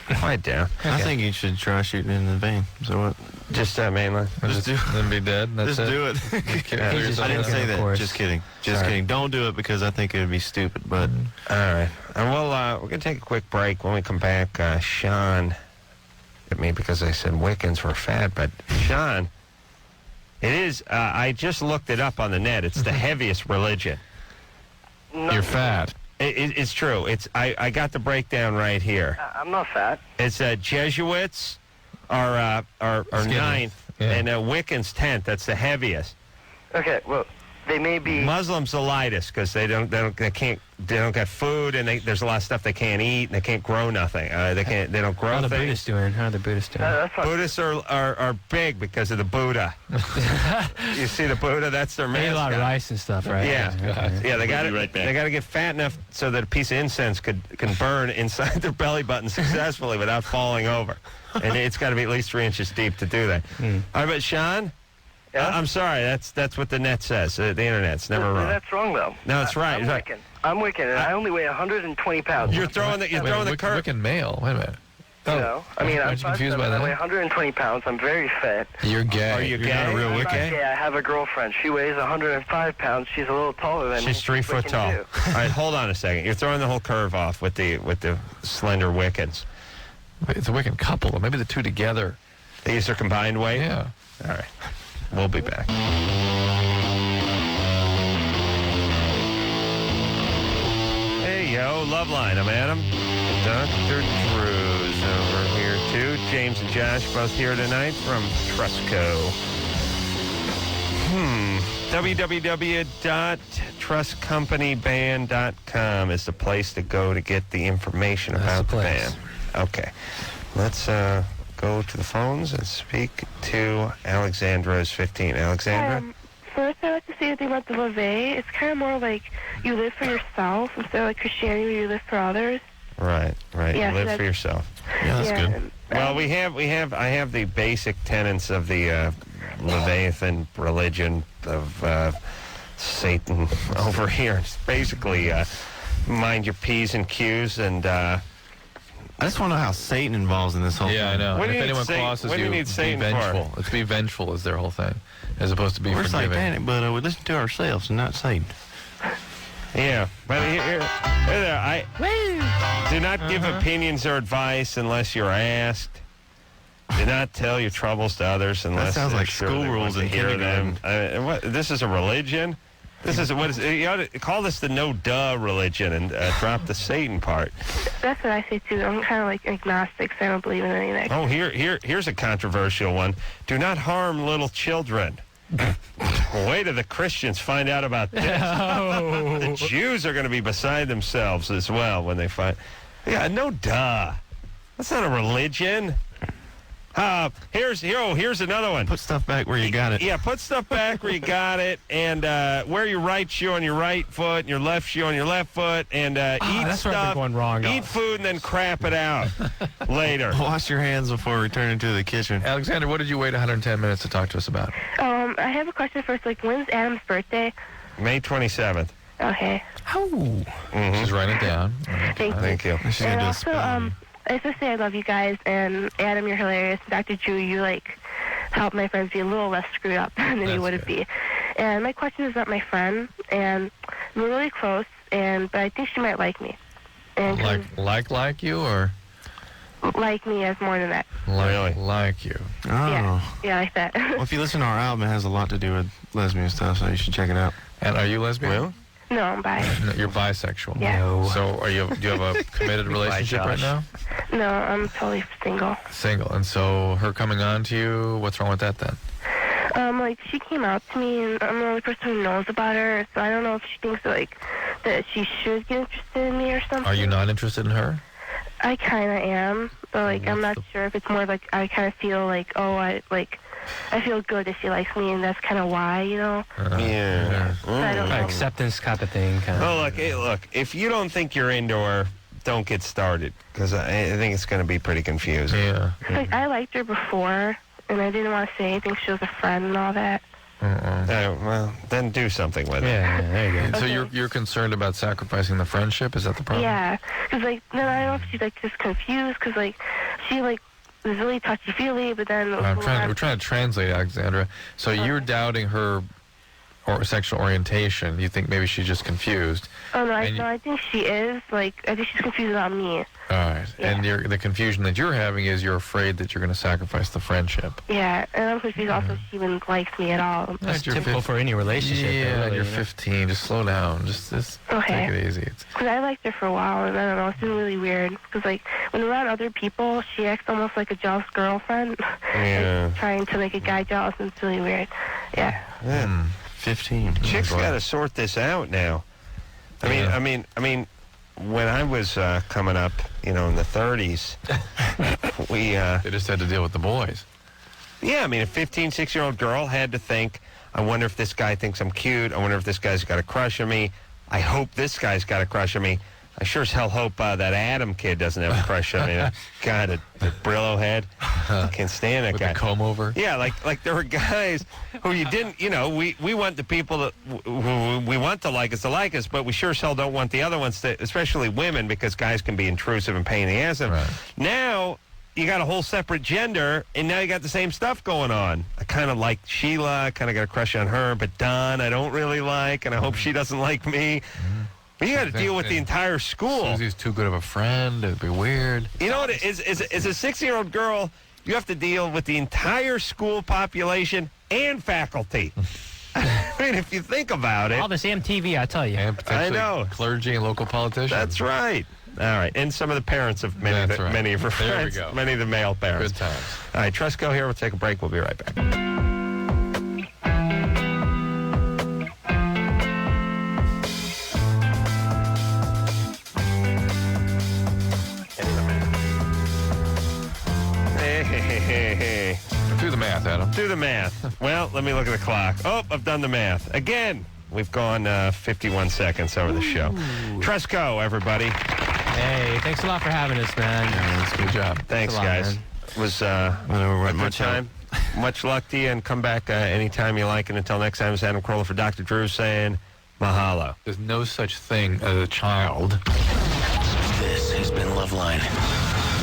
Quiet down. Okay. I think you should try shooting in the vein. So what? Just mainline. Just do it. Then be dead. That's just do it. I didn't say that. Just kidding. Just kidding. Don't do it because I think it would be stupid. But all right. And we're gonna take a quick break. When we come back, Sean at me because I said Wiccans were fat, but Sean, it is. I just looked it up on the net. It's the heaviest religion. You're fat. It's true. I got the breakdown right here. I'm not fat. It's Jesuits are 9th and Wiccans 10th. That's the heaviest. Okay, well, they may be Muslims the lightest because they don't got food and there's a lot of stuff they can't eat and they can't grow nothing. They don't grow How are the things. Buddhists doing? How are the Buddhists doing? Buddhists are big because of the Buddha. You see the Buddha? That's their mascot. They eat a lot of rice and stuff, right? Yeah. They got to get fat enough so that a piece of incense can burn inside their belly button successfully without falling over. And it's got to be at least 3 inches deep to do that. All right, but Sean, I'm sorry. That's what the net says. The internet's never wrong. That's wrong, though. No, it's right. I'm Wiccan. I'm Wiccan, and I only weigh 120 pounds. You're throwing the curve. Wiccan male. Wait a minute. You know? I mean, I'm Aren't you confused 5'7", by I that? weigh 120 pounds. I'm very fat. You're gay. Are you You're gay? not a real I'm not wicked. gay. I have a girlfriend. She weighs 105 pounds. She's a little taller than me. She's 3 foot Wicked tall. too. All right, hold on a second. You're throwing the whole curve off with the slender Wiccans. It's a wicked couple. Or maybe the two together. They use their combined weight? Yeah. All right. We'll be back. Hey, yo, Loveline. I'm Adam. Dr. Drew's over here, too. James and Josh both here tonight from Trustco. www.trustcompanyband.com is the place to go to get the information about the band. Okay. Let's go to the phones and speak to Alexandra, who's 15. Alexandra? First, I like to say the thing about the levee. It's kind of more like you live for yourself instead of like Christianity where you live for others. Right. Yeah, Live so for yourself. Yeah, that's good. Well, I have the basic tenets of the Leviathan religion of Satan over here. It's basically mind your P's and Q's and I just want to know how Satan involves in this whole thing. Yeah, I know. What And do if you need anyone Satan- crosses what do you you, need be Satan for? vengeful. Let's be vengeful is their whole thing, as opposed to be We're forgiving. satanic, but we listen to ourselves and not Satan. yeah. But I do not give opinions or advice unless you're asked. Do not tell your troubles to others unless sounds they're like sure school they rules want to in hear them. kindergarten. This is a religion. This is what is. You ought to call this the no duh religion and drop the Satan part. That's what I say too. I'm kind of like agnostic, so I don't believe in anything. Oh, here's a controversial one. Do not harm little children. Wait till the Christians find out about this. The Jews are going to be beside themselves as well when they find. Yeah, no duh. That's not a religion. Here's another one. Put stuff back where you got it. Yeah, put stuff back where you got it, and wear your right shoe on your right foot, and your left shoe on your left foot, and eat that's where I've been stuff. going wrong. Eat food and then crap it out later. Wash your hands before returning to the kitchen. Alexander, what did you wait 110 minutes to talk to us about? I have a question first. Like, when's Adam's birthday? May 27th. Okay. She's writing it down. Thank you. Thank you. She's And gonna do a also, spelling. I just say I love you guys, and Adam, you're hilarious. Dr. Drew, you like help my friends be a little less screwed up than you would good. be. And my question is about my friend, and we're really close, but I think she might like me. And Like you or like me as more than that. like you? Oh. Yeah, like that. Well, if you listen to our album, it has a lot to do with lesbian stuff, so you should check it out. And are you lesbian? Really? No, I'm bi. No, you're bisexual. Yeah. No. So do you have a committed relationship right now? No, I'm totally single. Single. And so her coming on to you, what's wrong with that then? Like, she came out to me, and I'm the only person who knows about her, so I don't know if she thinks, like, that she should get interested in me or something. Are you not interested in her? I kind of am, but, like, I'm not sure if it's more like I kind of feel like, I feel good that she likes me, and that's kind of why, you know? Yeah. I don't know. Acceptance type of thing. Oh, look, if you don't think you're into her, don't get started, because I think it's going to be pretty confusing. Yeah. Like, I liked her before, and I didn't want to say anything. She was a friend and all that. Well, then do something with it. Yeah, there you go. So you're concerned about sacrificing the friendship? Is that the problem? Yeah, because, like, then I don't know if she's, like, just confused, because, like, she, like, was really touchy-feely, but then... We're trying to translate, Alexandra. So you're doubting her sexual orientation. You think maybe she's just confused. Oh, no, I think she is. Like, I think she's confused about me. All right. Yeah. And the confusion that you're having is you're afraid that you're going to sacrifice the friendship. Yeah, and I'm confused also if she even likes me at all. That's You're typical for any relationship. Yeah, though, really, you're you know? 15. Just slow down. Just Okay. take it easy. Because I liked her for a while, and I don't know, it's been really weird. Because, like, when we're around other people, she acts almost like a jealous girlfriend. Yeah. Like, trying to make a guy jealous, and it's really weird. Yeah. 15. Chicks boy. got to sort this out now. I mean, when I was coming up, in the 30s, we... They just had to deal with the boys. Yeah, I mean, a 15, 16-year-old girl had to think, I wonder if this guy thinks I'm cute. I wonder if this guy's got a crush on me. I hope this guy's got a crush on me. I sure as hell hope that Adam kid doesn't have a crush on me. God, the Brillo head. I can't stand that With guy. the comb over. Yeah, like there were guys who you didn't, we want the people that who we want to like us, but we sure as hell don't want the other ones to, especially women, because guys can be intrusive and pain in the ass. Right. Now, you got a whole separate gender, and now you got the same stuff going on. I kind of like Sheila, I kind of got a crush on her, but Don I don't really like, and I hope she doesn't like me. But you got to deal with the entire school. Susie's too good of a friend. It'd be weird. You know what? As a 6-year-old girl, you have to deal with the entire school population and faculty. I mean, if you think about it. All this MTV, I tell you. And potentially clergy and local politicians. That's right. All right. And some of the parents of many of her friends. There we go. Many of the male parents. Good times. All right, Trusco here. We'll take a break. We'll be right back. Hey. Do the math, Adam. Do the math. Well, let me look at the clock. Oh, I've done the math. Again, we've gone 51 seconds over the show. Trusco, everybody. Hey, thanks a lot for having us, man. Yeah, that's a good job. Thanks, guys. It was a good time. Much luck to you, and come back anytime you like. And until next time, it's Adam Carolla for Dr. Drew saying mahalo. There's no such thing as a child. This has been Loveline.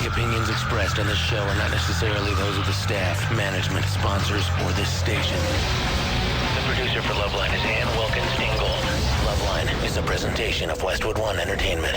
The opinions expressed on this show are not necessarily those of the staff, management, sponsors, or this station. The producer for Loveline is Ann Wilkins Ingold. Loveline is a presentation of Westwood One Entertainment.